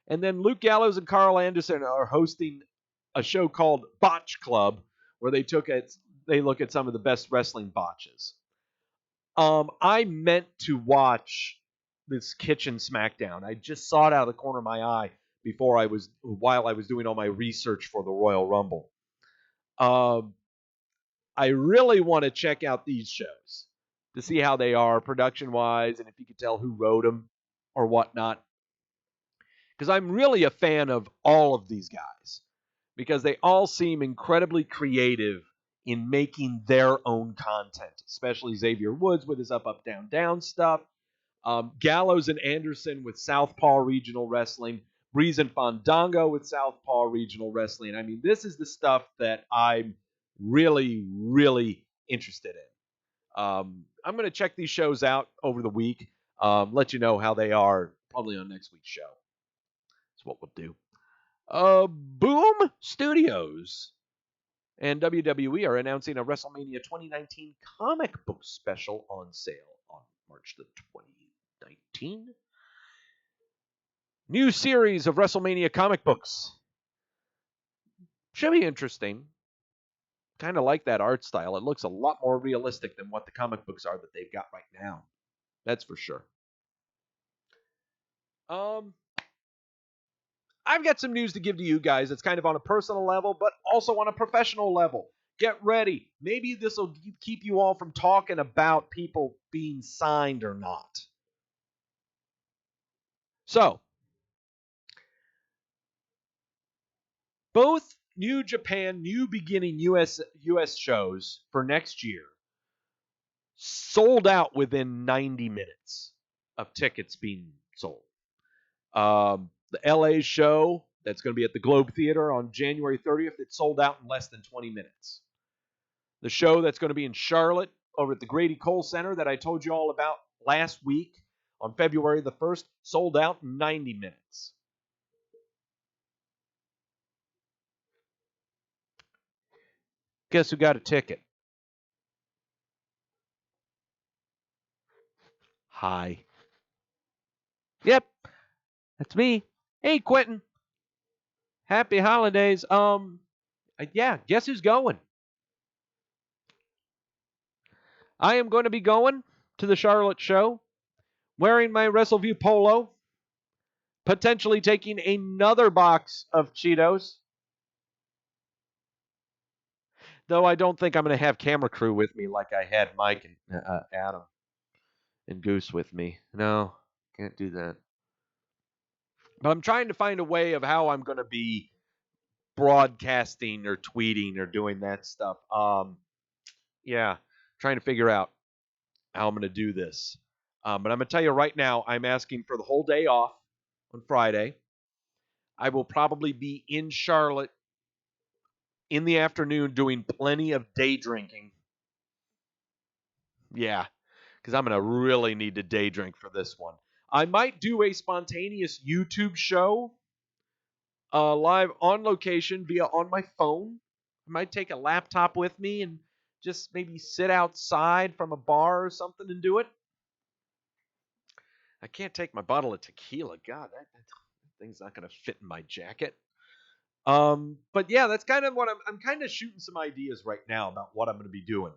And then Luke Gallows and Carl Anderson are hosting a show called Botch Club, where they look at some of the best wrestling botches. I meant to watch this Kitchen Smackdown. I just saw it out of the corner of my eye while I was doing all my research for the Royal Rumble. I really want to check out these shows to see how they are production-wise and if you could tell who wrote them or whatnot. Because I'm really a fan of all of these guys because they all seem incredibly creative in making their own content, especially Xavier Woods with his up, up, down, down stuff. Gallows and Anderson with Southpaw Regional Wrestling. Breeze and Fandango with Southpaw Regional Wrestling. I mean, this is the stuff that I'm really, really interested in. I'm going to check these shows out over the week. Let you know how they are probably on next week's show. That's what we'll do. Boom Studios and WWE are announcing a WrestleMania 2019 comic book special on sale on March the 2019. New series of WrestleMania comic books. Should be interesting. Kind of like that art style. It looks a lot more realistic than what the comic books are that they've got right now. That's for sure. I've got some news to give to you guys. It's kind of on a personal level, but also on a professional level. Get ready. Maybe this will keep you all from talking about people being signed or not. So, both New Japan, New Beginning US shows for next year sold out within 90 minutes of tickets being sold. The LA show that's going to be at the Globe Theater on January 30th, it sold out in less than 20 minutes. The show that's going to be in Charlotte over at the Grady Cole Center that I told you all about last week on February the 1st sold out in 90 minutes. Guess who got a ticket? Hi. Yep, that's me. Hey, Quentin. Happy holidays. Yeah, guess who's going? I am going to be going to the Charlotte show, wearing my Wrestleview polo, potentially taking another box of Cheetos. Though I don't think I'm going to have camera crew with me like I had Mike and Adam and Goose with me. No, can't do that. But I'm trying to find a way of how I'm going to be broadcasting or tweeting or doing that stuff. Yeah, trying to figure out how I'm going to do this. But I'm going to tell you right now, I'm asking for the whole day off on Friday. I will probably be in Charlotte in the afternoon doing plenty of day drinking. Yeah, because I'm going to really need to day drink for this one. I might do a spontaneous YouTube show live on location via on my phone. I might take a laptop with me and just maybe sit outside from a bar or something and do it. I can't take my bottle of tequila. God, that thing's not going to fit in my jacket. But yeah, that's kind of what I'm kind of shooting some ideas right now about what I'm going to be doing.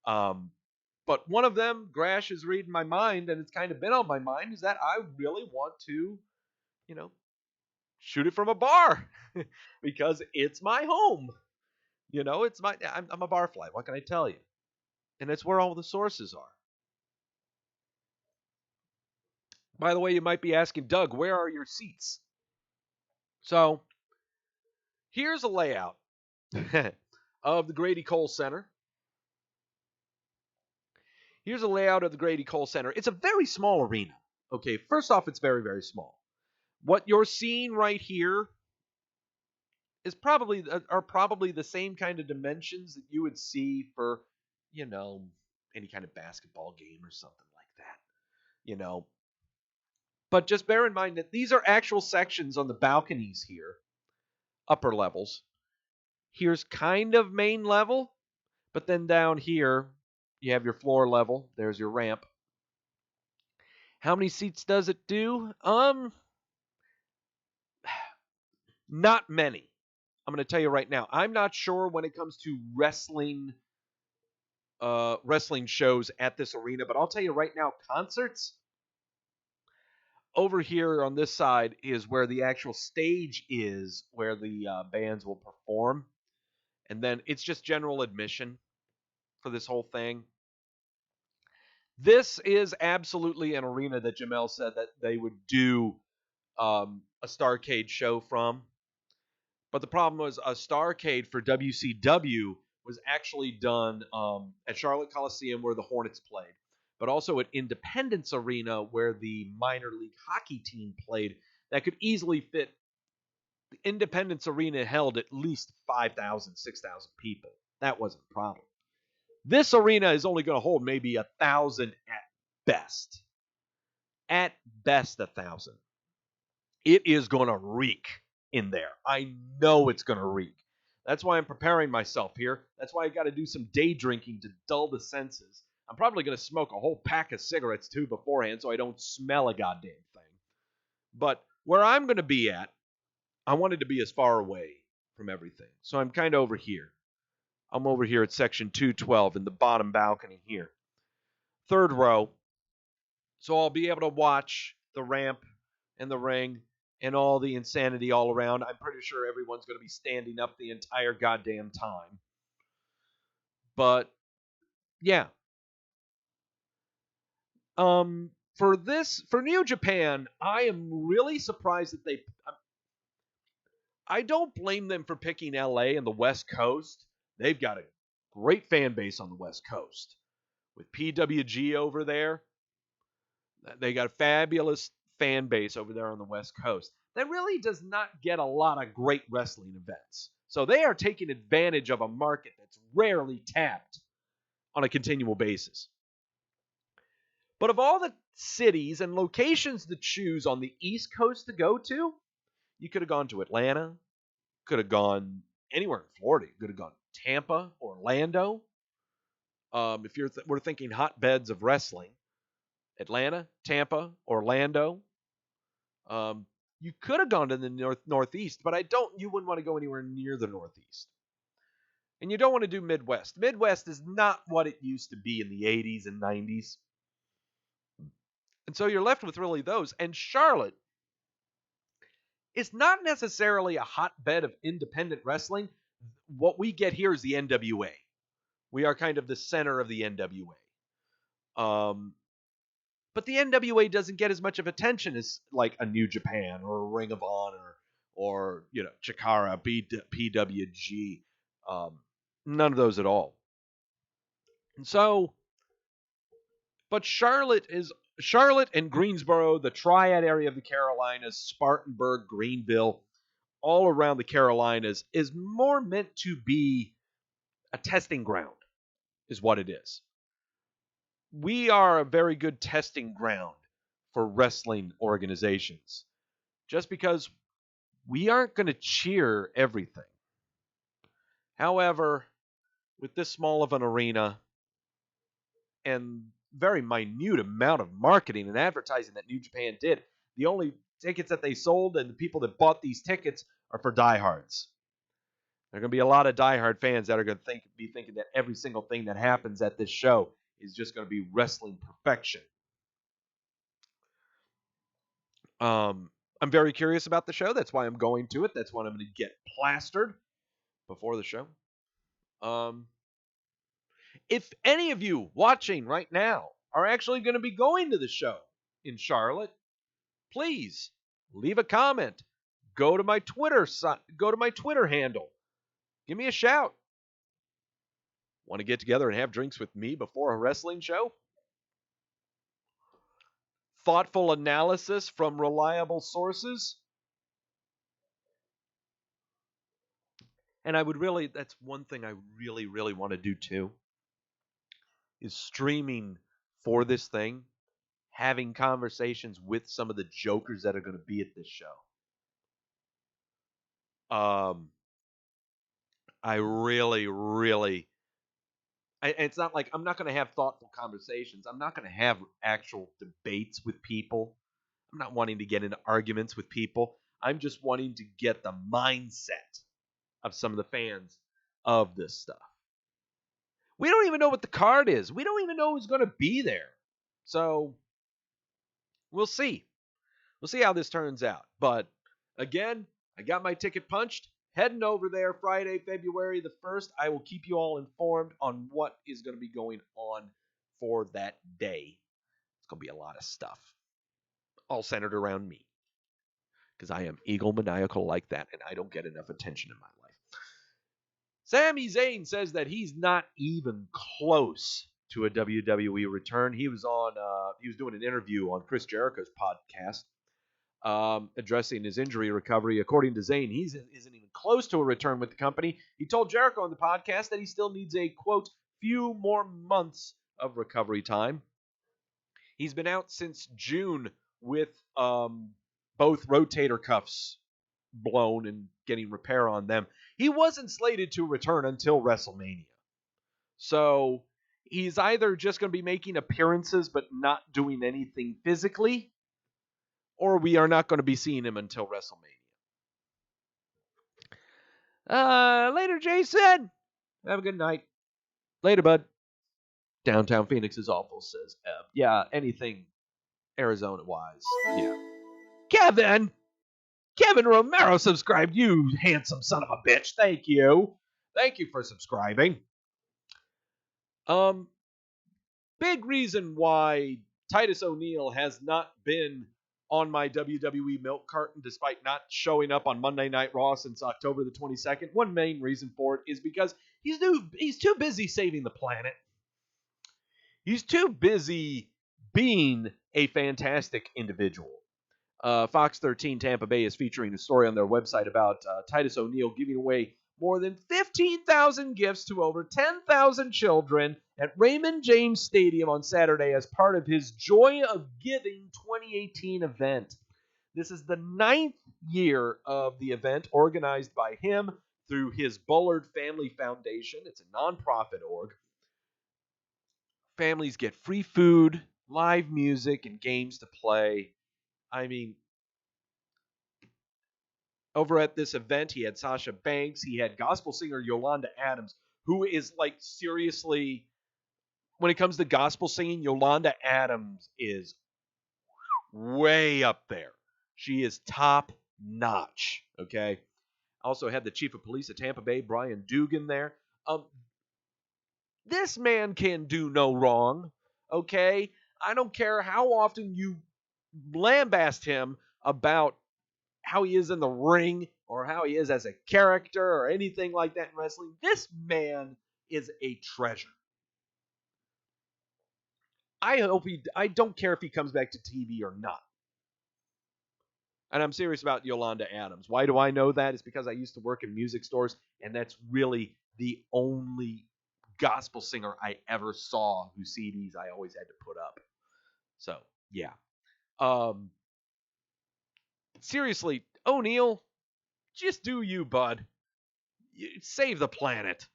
But one of them, Grash is reading my mind, and it's kind of been on my mind, is that I really want to, you know, shoot it from a bar because it's my home. I'm a barfly. What can I tell you? And it's where all the sources are. By the way, you might be asking, Doug, where are your seats? So here's a layout of the Grady Cole Center. Here's a layout of the Grady Cole Center. It's a very small arena. Okay, first off, it's very, very small. What you're seeing right here is probably the same kind of dimensions that you would see for, you know, any kind of basketball game or something like that. You know, but just bear in mind that these are actual sections on the balconies here, upper levels. Here's kind of main level, but then down here you have your floor level. There's your ramp. How many seats does it do? Not many. I'm going to tell you right now. I'm not sure when it comes to wrestling shows at this arena, but I'll tell you right now, concerts over here on this side is where the actual stage is, where the bands will perform, and then it's just general admission for this whole thing. This is absolutely an arena that Jamel said that they would do a Starrcade show from. But the problem was a Starrcade for WCW was actually done at Charlotte Coliseum where the Hornets played, but also at Independence Arena where the minor league hockey team played. That could easily fit. The Independence Arena held at least 5,000, 6,000 people. That wasn't a problem. This arena is only going to hold maybe 1,000 at best. At best, 1,000. It is going to reek in there. I know it's going to reek. That's why I'm preparing myself here. That's why I got to do some day drinking to dull the senses. I'm probably going to smoke a whole pack of cigarettes too beforehand so I don't smell a goddamn thing. But where I'm going to be at, I wanted to be as far away from everything. So I'm kind of over here. I'm over here at section 212 in the bottom balcony here. Third row. So I'll be able to watch the ramp and the ring and all the insanity all around. I'm pretty sure everyone's going to be standing up the entire goddamn time. But yeah. For New Japan, I am really surprised that I don't blame them for picking LA and the West Coast. They've got a great fan base on the West Coast. With PWG over there, they got a fabulous fan base over there on the West Coast that really does not get a lot of great wrestling events. So they are taking advantage of a market that's rarely tapped on a continual basis. But of all the cities and locations to choose on the East Coast to go to, you could have gone to Atlanta, could have gone anywhere in Florida. You could have gone Tampa, Orlando. If we're thinking hotbeds of wrestling, Atlanta, Tampa, Orlando. You could have gone to the Northeast, but you wouldn't want to go anywhere near the Northeast. And you don't want to do Midwest. Midwest is not what it used to be in the 80s and 90s. And so you're left with really those. And Charlotte is not necessarily a hotbed of independent wrestling. What we get here is the NWA. We are kind of the center of the NWA. But the NWA doesn't get as much of attention as like a New Japan or a Ring of Honor or Chikara, PWG. None of those at all. And so, but Charlotte and Greensboro, the triad area of the Carolinas, Spartanburg, Greenville, all around the Carolinas is more meant to be a testing ground, is what it is. We are a very good testing ground for wrestling organizations, just because we aren't going to cheer everything. However, with this small of an arena and very minute amount of marketing and advertising that New Japan did, the only tickets that they sold and the people that bought these tickets are for diehards. There are going to be a lot of diehard fans that are going to be thinking that every single thing that happens at this show is just going to be wrestling perfection. I'm very curious about the show. That's why I'm going to it. That's why I'm going to get plastered before the show. If any of you watching right now are actually going to be going to the show in Charlotte, please leave a comment. Go to my Twitter handle. Give me a shout. Want to get together and have drinks with me before a wrestling show? Thoughtful analysis from reliable sources? And that's one thing I really, really want to do too, is streaming for this thing, having conversations with some of the jokers that are going to be at this show. I really, really, it's not like I'm not going to have thoughtful conversations. I'm not going to have actual debates with people. I'm not wanting to get into arguments with people. I'm just wanting to get the mindset of some of the fans of this stuff. We don't even know what the card is. We don't even know who's going to be there. So we'll see. We'll see how this turns out. But again, I got my ticket punched. Heading over there Friday, February the 1st. I will keep you all informed on what is going to be going on for that day. It's going to be a lot of stuff, all centered around me, because I am egomaniacal like that, and I don't get enough attention in my life. Sami Zayn says that he's not even close to a WWE return. He was doing an interview on Chris Jericho's podcast, addressing his injury recovery. According to Zayn, he isn't even close to a return with the company. He told Jericho on the podcast that he still needs a, quote, few more months of recovery time. He's been out since June with both rotator cuffs blown and getting repair on them. He wasn't slated to return until WrestleMania. So he's either just going to be making appearances but not doing anything physically, or we are not going to be seeing him until WrestleMania. Later, Jason. Have a good night. Later, bud. Downtown Phoenix is awful, says Eb. Yeah, anything Arizona-wise. Yeah. Kevin Romero subscribed. You handsome son of a bitch. Thank you. Thank you for subscribing. Big reason why Titus O'Neil has not been on my WWE milk carton despite not showing up on Monday Night Raw since October the 22nd. One main reason for it is because he's too busy saving the planet. He's too busy being a fantastic individual. Fox 13 Tampa Bay is featuring a story on their website about Titus O'Neil giving away more than 15,000 gifts to over 10,000 children at Raymond James Stadium on Saturday as part of his Joy of Giving 2018 event. This is the 9th year of the event, organized by him through his Bullard Family Foundation. It's a nonprofit org. Families get free food, live music, and games to play. I mean, over at this event, he had Sasha Banks. He had gospel singer Yolanda Adams, who is like, seriously, when it comes to gospel singing, Yolanda Adams is way up there. She is top notch. Okay. Also had the chief of police of Tampa Bay, Brian Dugan, there. This man can do no wrong. Okay. I don't care how often you lambast him about how he is in the ring or how he is as a character or anything like that in wrestling. This man is a treasure. I don't care if he comes back to TV or not. And I'm serious about Yolanda Adams. Why do I know that? It's because I used to work in music stores, and that's really the only gospel singer I ever saw whose CDs I always had to put up. So, yeah. Um, Seriously, O'Neal, just do you, bud. Save the planet.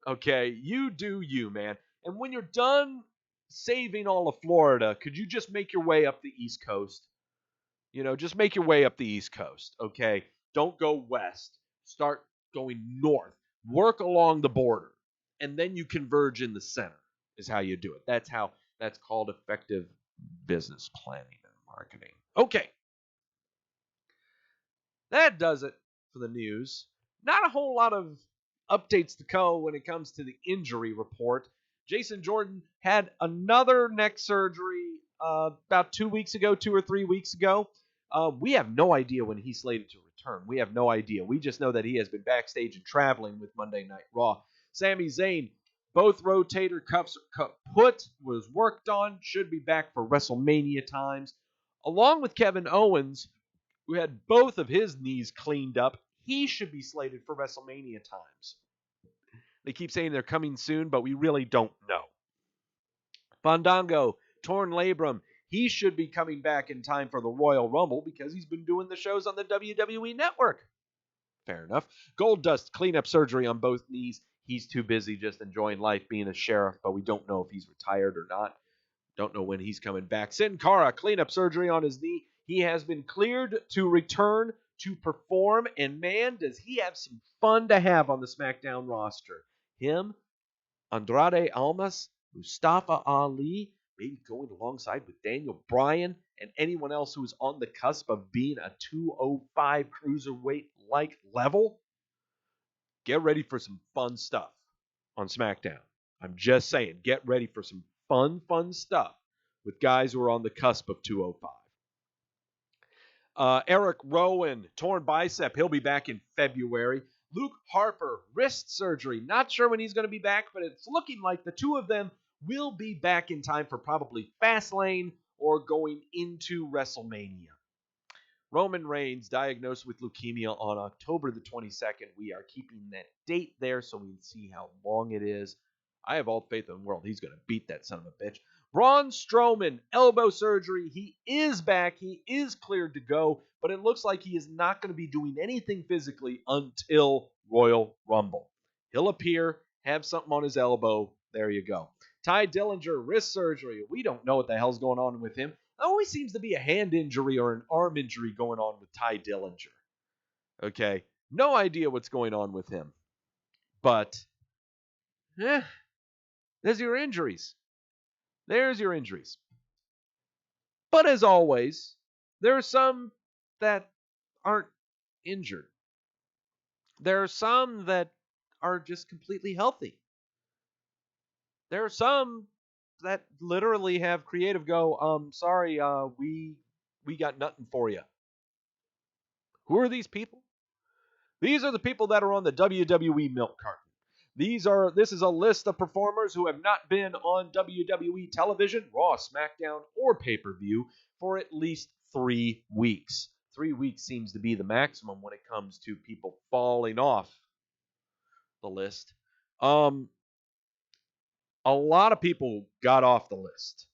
Okay? You do you, man. And when you're done saving all of Florida, could you just make your way up the East Coast? Just make your way up the East Coast, okay? Don't go west. Start going north. Work along the border. And then you converge in the center, is how you do it. That's called effective business planning and marketing. Okay. That does it for the news. Not a whole lot of updates to go when it comes to the injury report. Jason Jordan had another neck surgery about 2 weeks ago, 2 or 3 weeks ago. We have no idea when he's slated to return. We have no idea. We just know that he has been backstage and traveling with Monday Night Raw. Sami Zayn, both rotator cuffs put, was worked on, should be back for WrestleMania times. Along with Kevin Owens, who had both of his knees cleaned up, he should be slated for WrestleMania times. They keep saying they're coming soon, but we really don't know. Fandango, torn labrum, he should be coming back in time for the Royal Rumble because he's been doing the shows on the WWE Network. Fair enough. Goldust, cleanup surgery on both knees. He's too busy just enjoying life being a sheriff, but we don't know if he's retired or not. Don't know when he's coming back. Sin Cara, cleanup surgery on his knee. He has been cleared to return to perform, and man, does he have some fun to have on the SmackDown roster. Him, Andrade Almas, Mustafa Ali, maybe going alongside with Daniel Bryan and anyone else who is on the cusp of being a 205 cruiserweight-like level. Get ready for some fun stuff on SmackDown. I'm just saying, get ready for some fun stuff with guys who are on the cusp of 205. Eric Rowan, torn bicep. He'll be back in February. Luke Harper, wrist surgery. Not sure when he's going to be back, but it's looking like the two of them will be back in time for probably Fastlane or going into WrestleMania. Roman Reigns diagnosed with leukemia on October the 22nd. We are keeping that date there so we can see how long it is. I have all faith in the world. He's going to beat that son of a bitch. Braun Strowman, elbow surgery. He is back. He is cleared to go, but it looks like he is not going to be doing anything physically until Royal Rumble. He'll appear, have something on his elbow. There you go. Ty Dillinger, wrist surgery. We don't know what the hell's going on with him. Always seems to be a hand injury or an arm injury going on with Ty Dillinger. Okay, no idea what's going on with him. But, there's your injuries. There's your injuries. But as always, there are some that aren't injured. There are some that are just completely healthy. There are some that literally have creative go, sorry, we got nothing for you. Who are these people? These are the people that are on the WWE milk carton. This is a list of performers who have not been on WWE television, Raw, SmackDown, or pay-per-view for at least 3 weeks. 3 weeks seems to be the maximum when it comes to people falling off the list. A lot of people got off the list,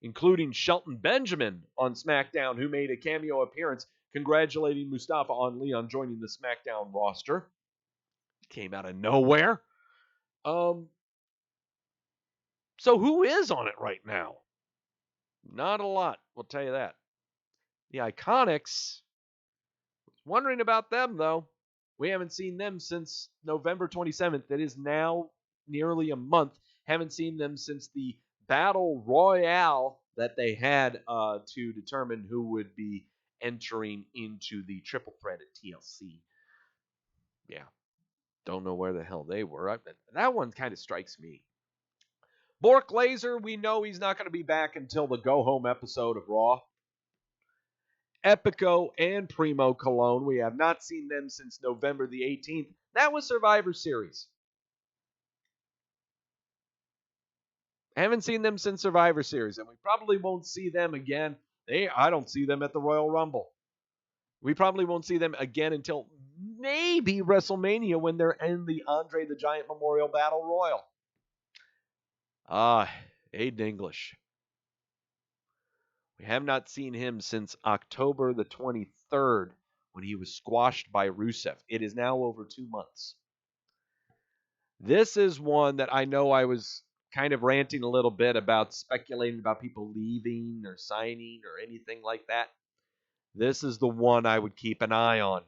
including Shelton Benjamin on SmackDown, who made a cameo appearance congratulating Mustafa Ali on joining the SmackDown roster. Came out of nowhere. So who is on it right now? Not a lot, we'll tell you that. The Iconics, wondering about them though. We haven't seen them since November 27th. That is now nearly a month. Haven't seen them since the Battle Royale that they had to determine who would be entering into the triple threat at TLC. Yeah. Don't know where the hell they were. That one kind of strikes me. Bork Laser, we know he's not going to be back until the go-home episode of Raw. Epico and Primo Cologne, we have not seen them since November the 18th. That was Survivor Series. Haven't seen them since Survivor Series, and we probably won't see them again. I don't see them at the Royal Rumble. We probably won't see them again until maybe WrestleMania when they're in the Andre the Giant Memorial Battle Royal. Aiden English. We have not seen him since October the 23rd when he was squashed by Rusev. It is now over 2 months. This is one that I know I was kind of ranting a little bit about, speculating about people leaving or signing or anything like that. This is the one I would keep an eye on.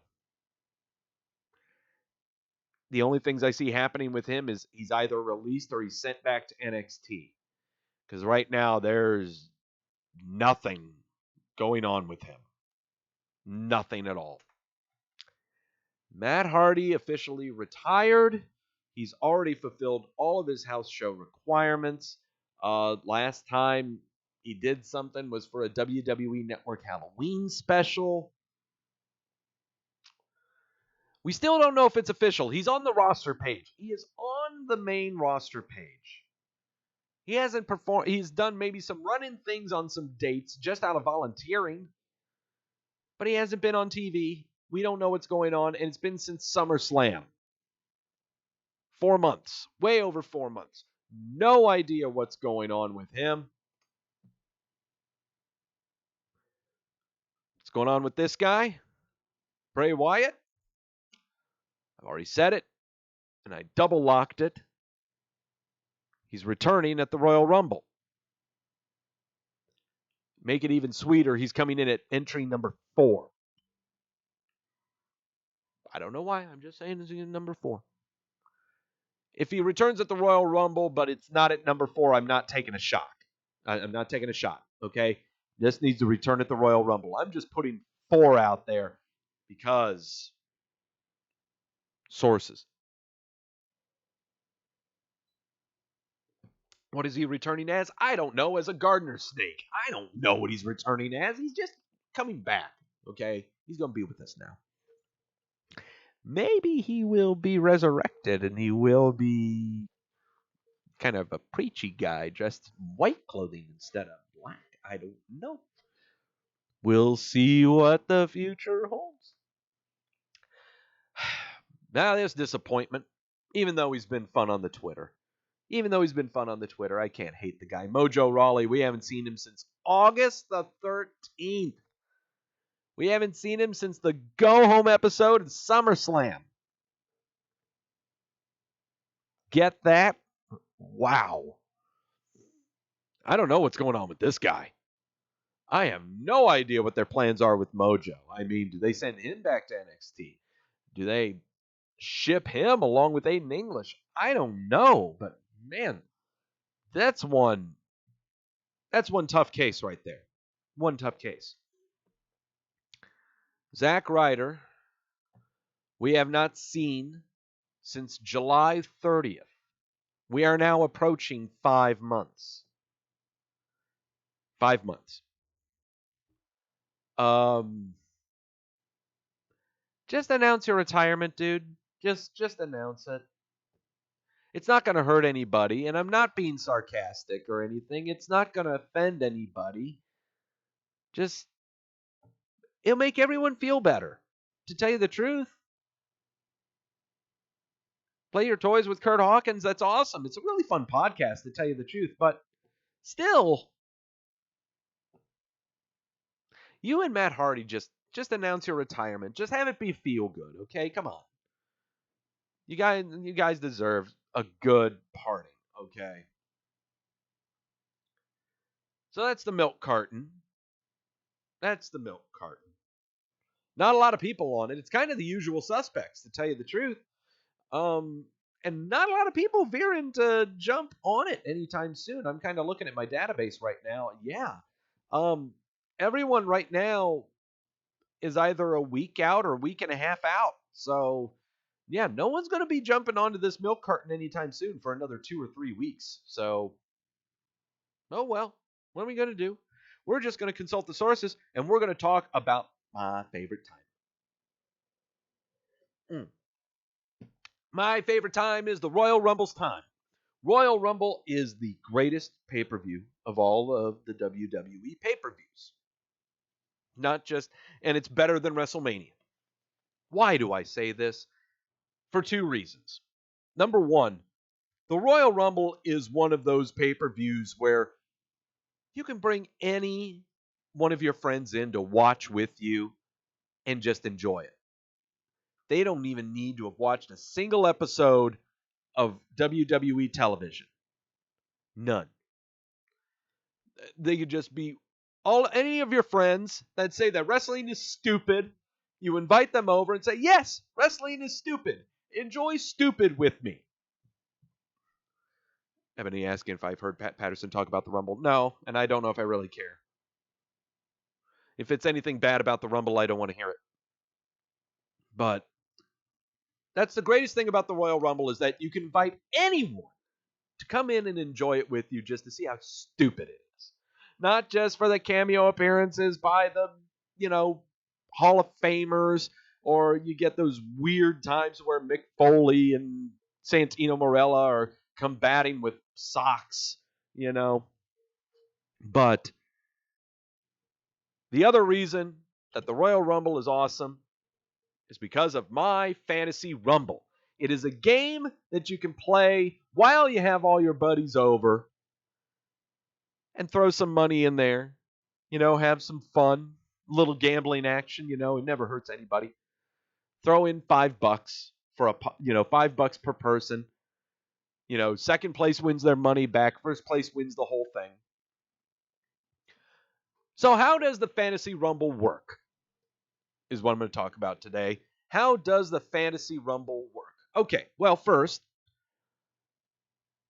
The only things I see happening with him is he's either released or he's sent back to NXT. Because right now there's nothing going on with him. Nothing at all. Matt Hardy officially retired. He's already fulfilled all of his house show requirements. Last time he did something was for a WWE Network Halloween special. We still don't know if it's official. He's on the roster page. He is on the main roster page. He hasn't performed. He's done maybe some run-in things on some dates just out of volunteering. But he hasn't been on TV. We don't know what's going on. And it's been since SummerSlam. 4 months. Way over 4 months. No idea what's going on with him. What's going on with this guy? Bray Wyatt. I've already said it. And I double locked it. He's returning at the Royal Rumble. Make it even sweeter, he's coming in at entry number 4. I don't know why. I'm just saying he's number 4. If he returns at the Royal Rumble, but it's not at number 4, I'm not taking a shot. I'm not taking a shot, okay? This needs to return at the Royal Rumble. I'm just putting 4 out there because sources. What is he returning as? I don't know. As a gardener snake. I don't know what he's returning as. He's just coming back, okay? He's going to be with us now. Maybe he will be resurrected and he will be kind of a preachy guy dressed in white clothing instead of black. I don't know. We'll see what the future holds. Now there's disappointment, even though he's been fun on the Twitter. I can't hate the guy. Mojo Rawley, we haven't seen him since August the 13th. We haven't seen him since the go-home episode of SummerSlam. Get that? Wow. I don't know what's going on with this guy. I have no idea what their plans are with Mojo. I mean, do they send him back to NXT? Do they ship him along with Aiden English? I don't know, but man, that's one tough case right there. One tough case. Zack Ryder, we have not seen since July 30th. We are now approaching 5 months. 5 months. Just announce your retirement, dude. Just announce it. It's not going to hurt anybody, and I'm not being sarcastic or anything. It's not going to offend anybody. Just, it'll make everyone feel better. To tell you the truth, Play Your Toys with Kurt Hawkins, that's awesome. It's a really fun podcast, to tell you the truth, but still, you and Matt Hardy just announce your retirement. Just have it be feel good, okay? Come on. You guys deserve a good party, okay? So that's the milk carton. Not a lot of people on it. It's kind of the usual suspects, to tell you the truth. And not a lot of people veering to jump on it anytime soon. I'm kind of looking at my database right now. Yeah. Everyone right now is either a week out or a week and a half out. So, yeah, no one's going to be jumping onto this milk carton anytime soon for another 2 or 3 weeks. So, oh well, what are we going to do? We're just going to consult the sources, and we're going to talk about my favorite time. My favorite time is the Royal Rumble's time. Royal Rumble is the greatest pay-per-view of all of the WWE pay-per-views. Not just, and it's better than WrestleMania. Why do I say this? For two reasons. Number one, the Royal Rumble is one of those pay-per-views where you can bring any one of your friends in to watch with you and just enjoy it. They don't even need to have watched a single episode of WWE television. None. They could just be any of your friends that say that wrestling is stupid. You invite them over and say, yes, wrestling is stupid. Enjoy stupid with me. Ebony asking if I've heard Pat Patterson talk about the Rumble. No, and I don't know if I really care. If it's anything bad about the Rumble, I don't want to hear it. But that's the greatest thing about the Royal Rumble is that you can invite anyone to come in and enjoy it with you just to see how stupid it is. Not just for the cameo appearances by the, Hall of Famers, or you get those weird times where Mick Foley and Santino Marella are combating with socks, But the other reason that the Royal Rumble is awesome is because of My Fantasy Rumble. It is a game that you can play while you have all your buddies over and throw some money in there, have some fun, little gambling action, it never hurts anybody. Throw in $5 for $5 per person. Second place wins their money back. First place wins the whole thing. So how does the Fantasy Rumble work? Is what I'm going to talk about today. How does the Fantasy Rumble work? Okay, well, first,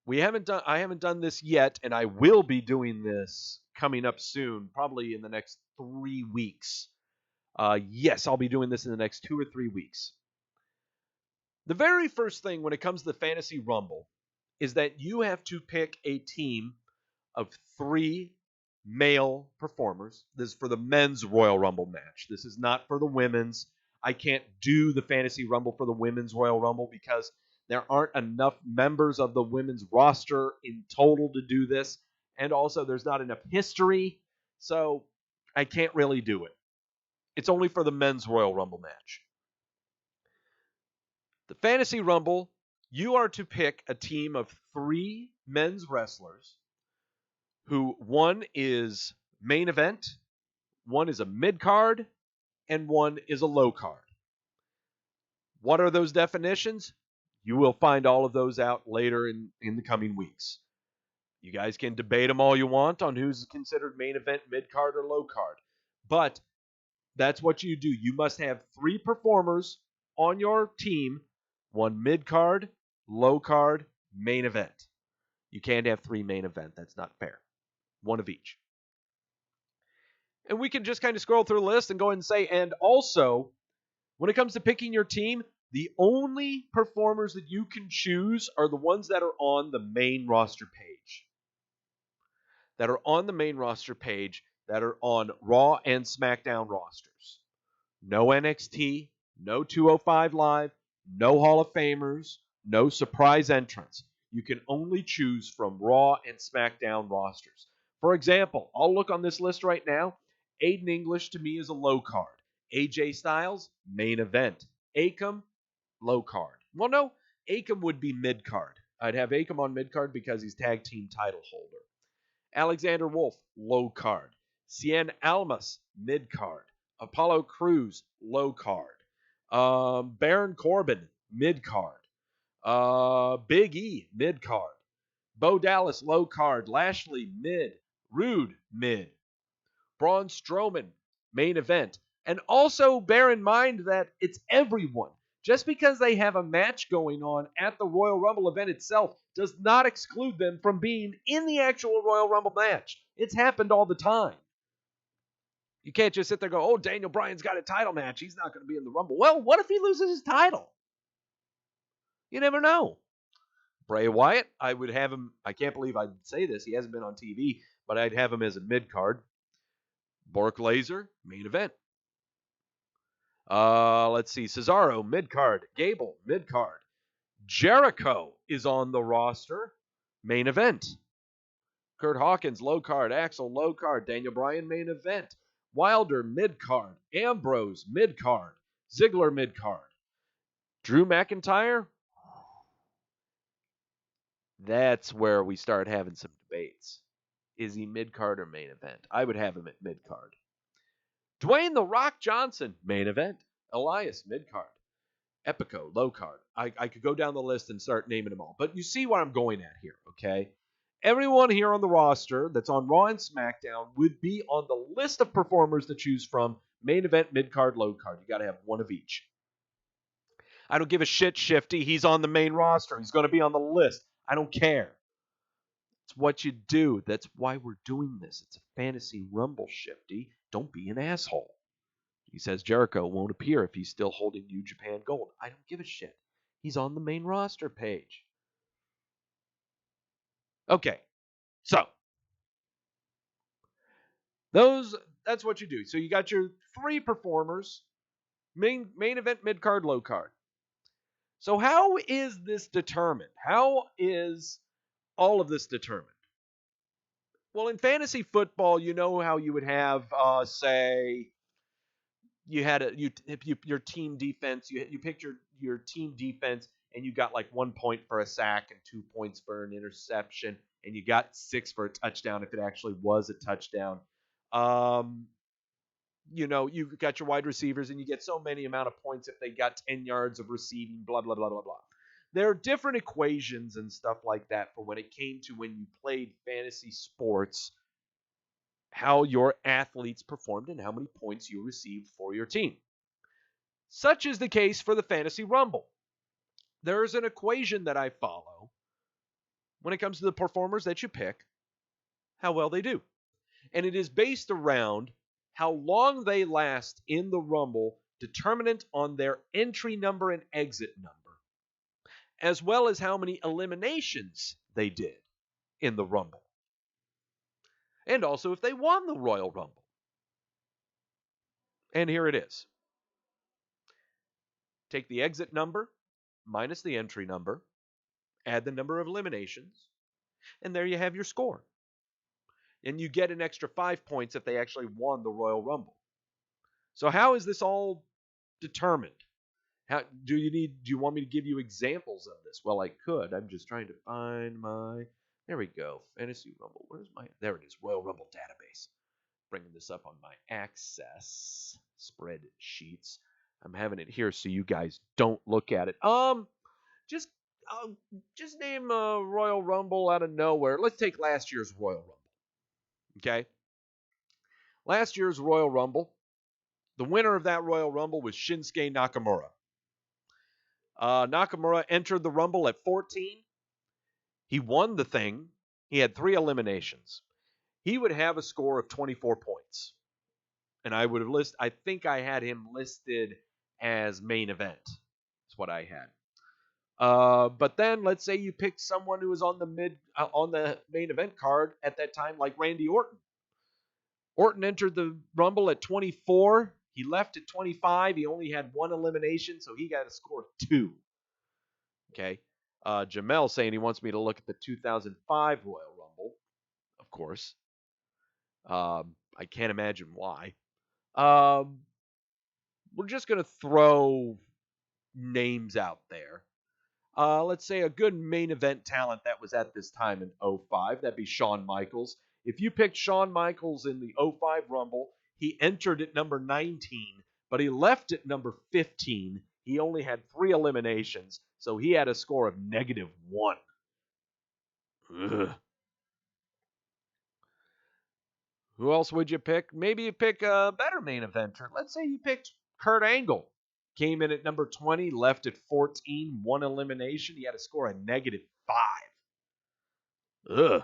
I haven't done this yet, and I will be doing this coming up soon, probably in the next 3 weeks. Yes, I'll be doing this in the next 2 or 3 weeks. The very first thing when it comes to the Fantasy Rumble is that you have to pick a team of 3 male performers. This is for the men's Royal Rumble match. This is not for the women's. I can't do the Fantasy Rumble for the women's Royal Rumble because there aren't enough members of the women's roster in total to do this. And also, there's not enough history. So I can't really do it. It's only for the men's Royal Rumble match. The Fantasy Rumble, you are to pick a team of 3 men's wrestlers who one is main event, one is a mid-card, and one is a low-card. What are those definitions? You will find all of those out later in the coming weeks. You guys can debate them all you want on who's considered main event, mid-card, or low-card. But that's what you do. You must have 3 performers on your team, one mid-card, low-card, main event. You can't have 3 main event. That's not fair. One of each. And we can just kind of scroll through the list and go ahead and say, and also, when it comes to picking your team, the only performers that you can choose are the ones that are on the main roster page. That are on the main roster page, that are on Raw and SmackDown rosters. No NXT, no 205 Live, no Hall of Famers, no surprise entrants. You can only choose from Raw and SmackDown rosters. For example, I'll look on this list right now. Aiden English to me is a low card. AJ Styles, main event. Akam, low card. Well, no, Akam would be mid card. I'd have Akam on mid card because he's tag team title holder. Alexander Wolf, low card. Cien Almas, mid card. Apollo Crews, low card. Baron Corbin, mid card. Big E, mid card. Bo Dallas, low card. Lashley, mid. Rude, mid. Braun Strowman, main event. And also bear in mind that it's everyone. Just because they have a match going on at the Royal Rumble event itself does not exclude them from being in the actual Royal Rumble match. It's happened all the time. You can't just sit there and go, oh, Daniel Bryan's got a title match. He's not going to be in the Rumble. Well, what if he loses his title? You never know. Bray Wyatt, I would have him. I can't believe I'd say this. He hasn't been on TV, but I'd have him as a mid-card. Brock Lesnar, main event. Let's see. Cesaro, mid-card. Gable, mid-card. Jericho is on the roster. Main event. Kurt Hawkins, low card. Axel, low card. Daniel Bryan, main event. Wilder mid-card, Ambrose mid-card, Ziggler mid-card, Drew McIntyre. That's where we start having some debates. Is he mid-card or main event? I would have him at mid-card. Dwayne "The Rock" Johnson, main event. Elias, mid-card. Epico, low card. I could go down the list and start naming them all. But you see what I'm going at here, okay? Everyone here on the roster that's on Raw and SmackDown would be on the list of performers to choose from. Main event, mid-card, low card. You got to have one of each. I don't give a shit, Shifty. He's on the main roster. He's going to be on the list. I don't care. It's what you do. That's why we're doing this. It's a fantasy rumble, Shifty. Don't be an asshole. He says Jericho won't appear if he's still holding New Japan Gold. I don't give a shit. He's on the main roster page. Okay, so that's what you do. So you got your three performers, main event, mid card, low card. So how is this determined? How is all of this determined? Well, in fantasy football, you know how you would have, say, you had your team defense. You picked your team defense, and you got like 1 point for a sack and 2 points for an interception, and you got 6 for a touchdown if it actually was a touchdown. You got your wide receivers, and you get so many amount of points if they got 10 yards of receiving. Blah blah blah blah blah. There are different equations and stuff like that for when it came to when you played fantasy sports, how your athletes performed and how many points you received for your team. Such is the case for the Fantasy Rumble. There is an equation that I follow when it comes to the performers that you pick, how well they do. And it is based around how long they last in the Rumble, determinant on their entry number and exit number, as well as how many eliminations they did in the Rumble. And also if they won the Royal Rumble. And here it is. Take the exit number minus the entry number, add the number of eliminations, and there you have your score. And you get an extra 5 points if they actually won the Royal Rumble. So how is this all determined? How do you want me to give you examples of this? Well, I could. I'm just trying to find my. There we go. Fantasy Rumble. There it is. Royal Rumble database. Bringing this up on my Access spreadsheets. I'm having it here so you guys don't look at it. Just name a Royal Rumble out of nowhere. Let's take last year's Royal Rumble. Okay? Last year's Royal Rumble, the winner of that Royal Rumble was Shinsuke Nakamura. Nakamura entered the Rumble at 14. He won the thing. He had 3 eliminations. He would have a score of 24 points. And I think I had him listed as main event. That's what I had. But then let's say you picked someone who was on the main event card at that time, like Randy Orton. Orton entered the Rumble at 24. He left at 25. He only had 1 elimination, so he got a score of 2. Okay. Jamel saying he wants me to look at the 2005 Royal Rumble. Of course. I can't imagine why. We're just going to throw names out there. Let's say a good main event talent that was at this time in 05. That'd be Shawn Michaels. If you picked Shawn Michaels in the 05 Rumble, he entered at number 19, but he left at number 15. He only had 3 eliminations, so he had a score of -1. Ugh. Who else would you pick? Maybe you pick a better main eventer. Let's say you picked Kurt Angle. Came in at number 20, left at 14, 1 elimination. He had a score of -5. Ugh.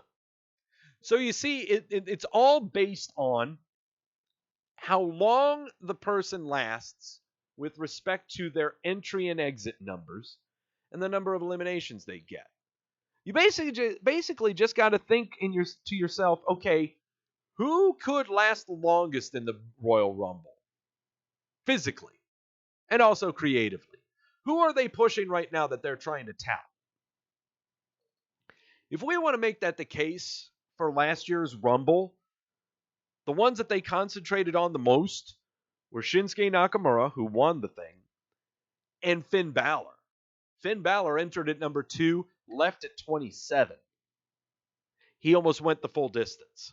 So you see, it's all based on how long the person lasts with respect to their entry and exit numbers and the number of eliminations they get. You basically just got to think to yourself, okay, who could last the longest in the Royal Rumble? Physically. And also creatively. Who are they pushing right now that they're trying to tout? If we want to make that the case for last year's Rumble, The ones that they concentrated on the most were Shinsuke Nakamura, who won the thing, and Finn Balor. Finn Balor entered at number 2, left at 27. He almost went the full distance.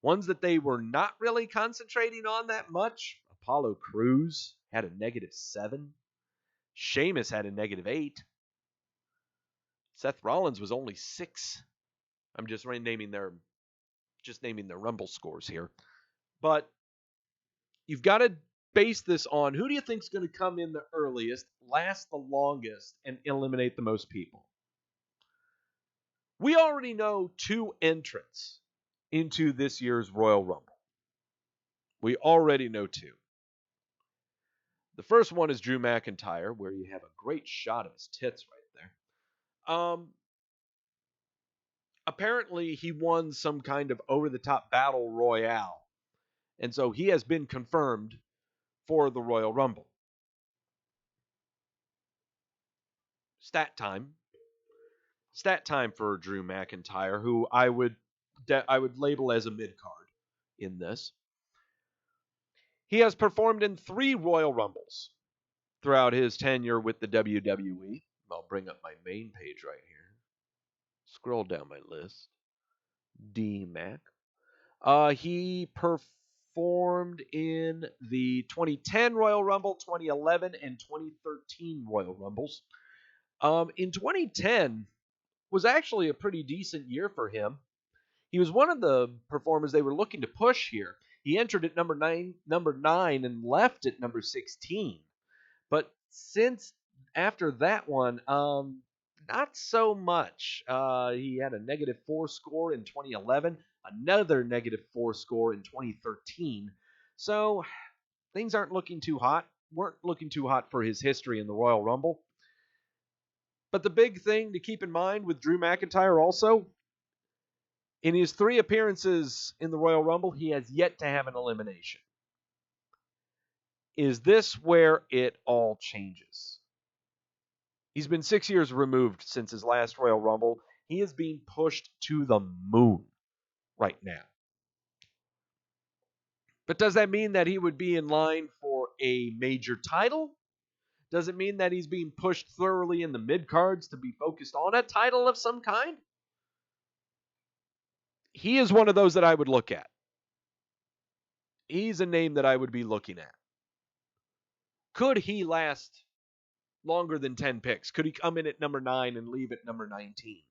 Ones that they were not really concentrating on that much, Apollo Crews had a -7. Sheamus had a -8. Seth Rollins was only 6. I'm just naming their Rumble scores here. But you've got to base this on who do you think is going to come in the earliest, last the longest, and eliminate the most people. We already know 2 entrants into this year's Royal Rumble. We already know 2. The first one is Drew McIntyre, where you have a great shot of his tits right there. Apparently, he won some kind of over-the-top battle royale, and so he has been confirmed for the Royal Rumble. Stat time for Drew McIntyre, who I would label as a mid-card in this. He has performed in 3 Royal Rumbles throughout his tenure with the WWE. I'll bring up my main page right here. Scroll down my list. D-Mac. He performed in the 2010 Royal Rumble, 2011, and 2013 Royal Rumbles. In 2010 was actually a pretty decent year for him. He was one of the performers they were looking to push here. He entered at number 9 and left at number 16. But since after that one, not so much. He had a -4 score in 2011, another -4 score in 2013. So things weren't looking too hot for his history in the Royal Rumble. But the big thing to keep in mind with Drew McIntyre also, in his 3 appearances in the Royal Rumble, he has yet to have an elimination. Is this where it all changes? He's been 6 years removed since his last Royal Rumble. He is being pushed to the moon right now. But does that mean that he would be in line for a major title? Does it mean that he's being pushed thoroughly in the mid-cards to be focused on a title of some kind? He is one of those that I would look at. He's a name that I would be looking at. Could he last longer than 10 picks? Could he come in at number 9 and leave at number 19?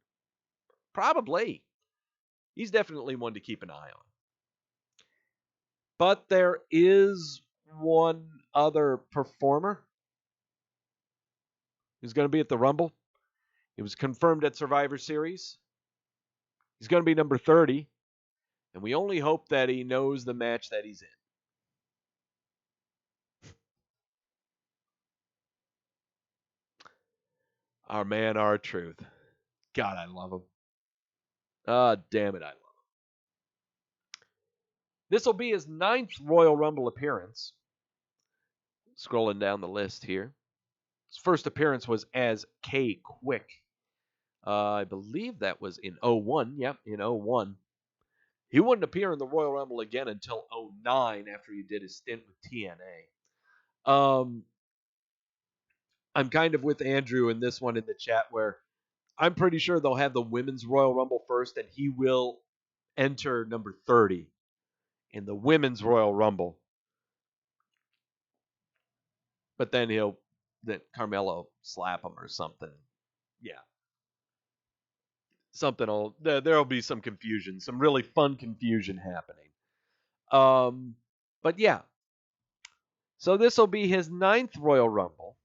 Probably. He's definitely one to keep an eye on. But there is one other performer who's going to be at the Rumble. He was confirmed at Survivor Series. He's going to be number 30. And we only hope that he knows the match that he's in. Our man, R-Truth. God, I love him. Damn it, I love him. This will be his 9th Royal Rumble appearance. Scrolling down the list here. His first appearance was as K-Quick. I believe that was in 01. Yep, in 01. He wouldn't appear in the Royal Rumble again until 09 after he did his stint with TNA. I'm kind of with Andrew in this one in the chat where I'm pretty sure they'll have the Women's Royal Rumble first and he will enter number 30 in the Women's Royal Rumble. But then Carmelo slap him or something. Yeah. There'll be some confusion, some really fun confusion happening. But yeah. So this will be his 9th Royal Rumble.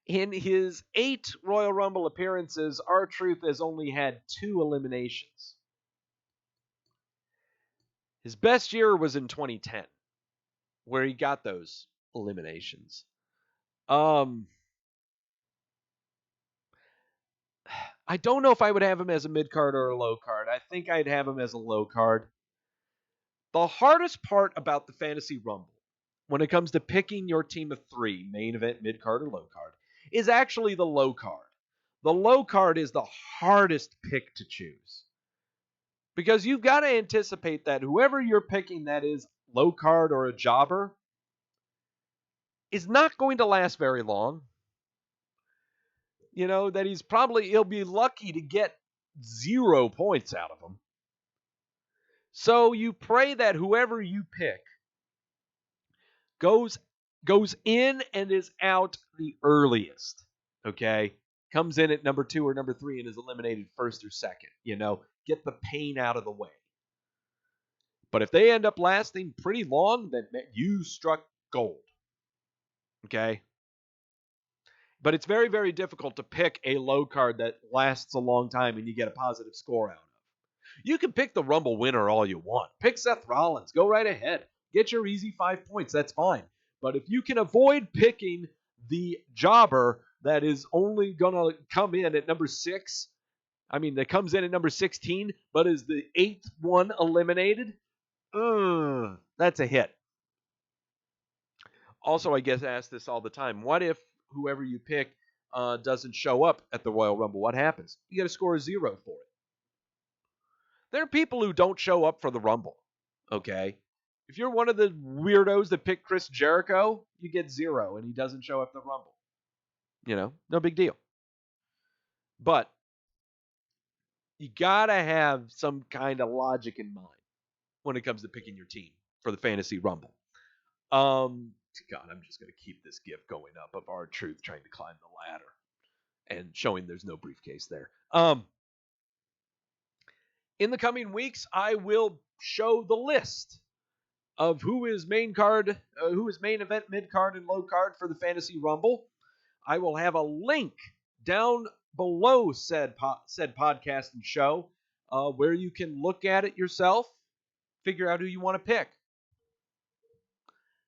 In his 8 Royal Rumble appearances, R-Truth has only had 2 eliminations. His best year was in 2010, where he got those eliminations. I don't know if I would have him as a mid-card or a low-card. I think I'd have him as a low-card. The hardest part about the Fantasy Rumble, when it comes to picking your team of 3, main event, mid-card, or low-card, is actually the low-card. The low-card is the hardest pick to choose. Because you've got to anticipate that whoever you're picking that is low card or a jobber is not going to last very long. That he'll be lucky to get 0 points out of him. So you pray that whoever you pick goes in and is out the earliest. Okay? Comes in at number 2 or number 3 and is eliminated first or second. Get the pain out of the way. But if they end up lasting pretty long, then you struck gold. Okay? But it's very, very difficult to pick a low card that lasts a long time and you get a positive score out of. You can pick the Rumble winner all you want. Pick Seth Rollins. Go right ahead. Get your easy 5 points. That's fine. But if you can avoid picking the jobber that is only going to come in at number 6, that comes in at number 16, but is the 8th one eliminated, that's a hit. Also, I get asked this all the time. What if whoever you pick doesn't show up at the Royal Rumble? What happens? You got to score a 0 for it. There are people who don't show up for the Rumble, okay? If you're one of the weirdos that pick Chris Jericho, you get 0, and he doesn't show up at the Rumble. No big deal. But you got to have some kind of logic in mind when it comes to picking your team for the Fantasy Rumble. God, I'm just going to keep this gif going up of R-Truth trying to climb the ladder and showing there's no briefcase there. In the coming weeks, I will show the list of who is main event, mid card, and low card for the Fantasy Rumble. I will have a link down below said podcast and show where you can look at it yourself, figure out who you want to pick.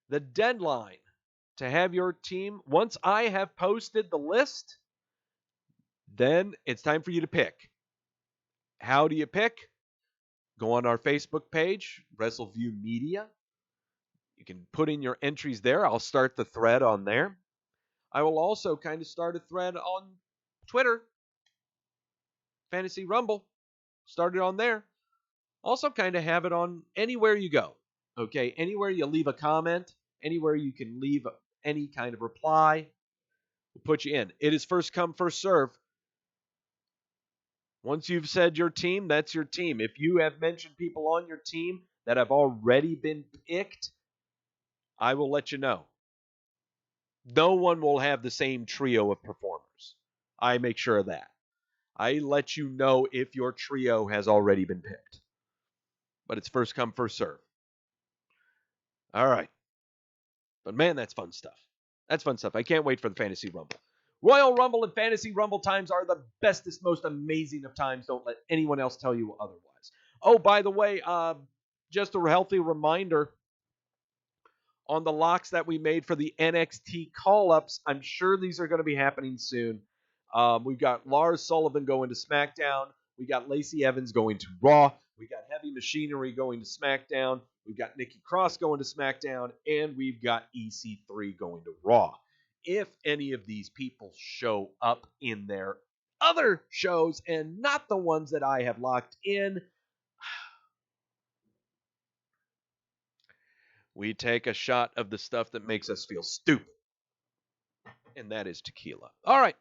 The deadline to have your team, once I have posted the list, then it's time for you to pick. How do you pick? Go on our Facebook page, Wrestleview Media. You can put in your entries there. I'll start the thread on there. I will also kind of start a thread on Twitter. Fantasy Rumble. Start it on there. Also kind of have it on anywhere you go. Okay, anywhere you leave a comment, anywhere you can leave any kind of reply, we'll put you in. It is first come, first serve. Once you've said your team, that's your team. If you have mentioned people on your team that have already been picked, I will let you know. No one will have the same trio of performers. I make sure of that. I let you know if your trio has already been picked. But it's first come, first serve. All right. But man, that's fun stuff. That's fun stuff. I can't wait for the Fantasy Rumble. Royal Rumble and Fantasy Rumble times are the bestest, most amazing of times. Don't let anyone else tell you otherwise. Oh, by the way, just a healthy reminder on the locks that we made for the NXT call-ups. I'm sure these are going to be happening soon. We've got Lars Sullivan going to SmackDown. We got Lacey Evans going to Raw. We got Heavy Machinery going to SmackDown. We've got Nikki Cross going to SmackDown. And we've got EC3 going to Raw. If any of these people show up in their other shows and not the ones that I have locked in, we take a shot of the stuff that makes us feel stupid. And that is tequila. All right.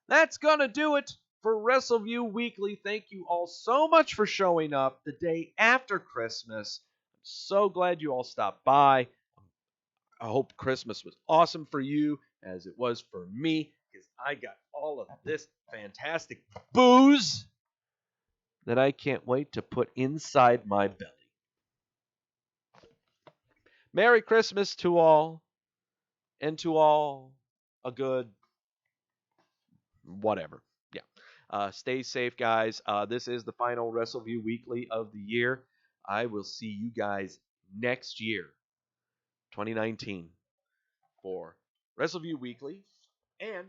That's going to do it for Wrestleview Weekly. Thank you all so much for showing up the day after Christmas. I'm so glad you all stopped by. I hope Christmas was awesome for you as it was for me, because I got all of this fantastic booze that I can't wait to put inside my belly. Merry Christmas to all, and to all a good whatever. Yeah. Stay safe, guys. This is the final Wrestleview Weekly of the year. I will see you guys next year, 2019, for Wrestleview Weekly and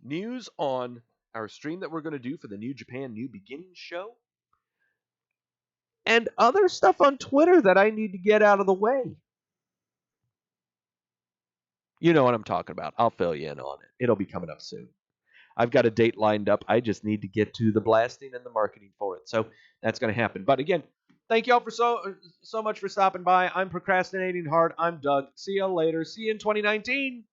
news on our stream that we're going to do for the New Japan New Beginnings show, and other stuff on Twitter that I need to get out of the way. You know what I'm talking about. I'll fill you in on it. It'll be coming up soon. I've got a date lined up. I just need to get to the blasting and the marketing for it. So that's going to happen. But again, thank y'all for so much for stopping by. I'm procrastinating hard. I'm Doug. See y'all later. See you in 2019.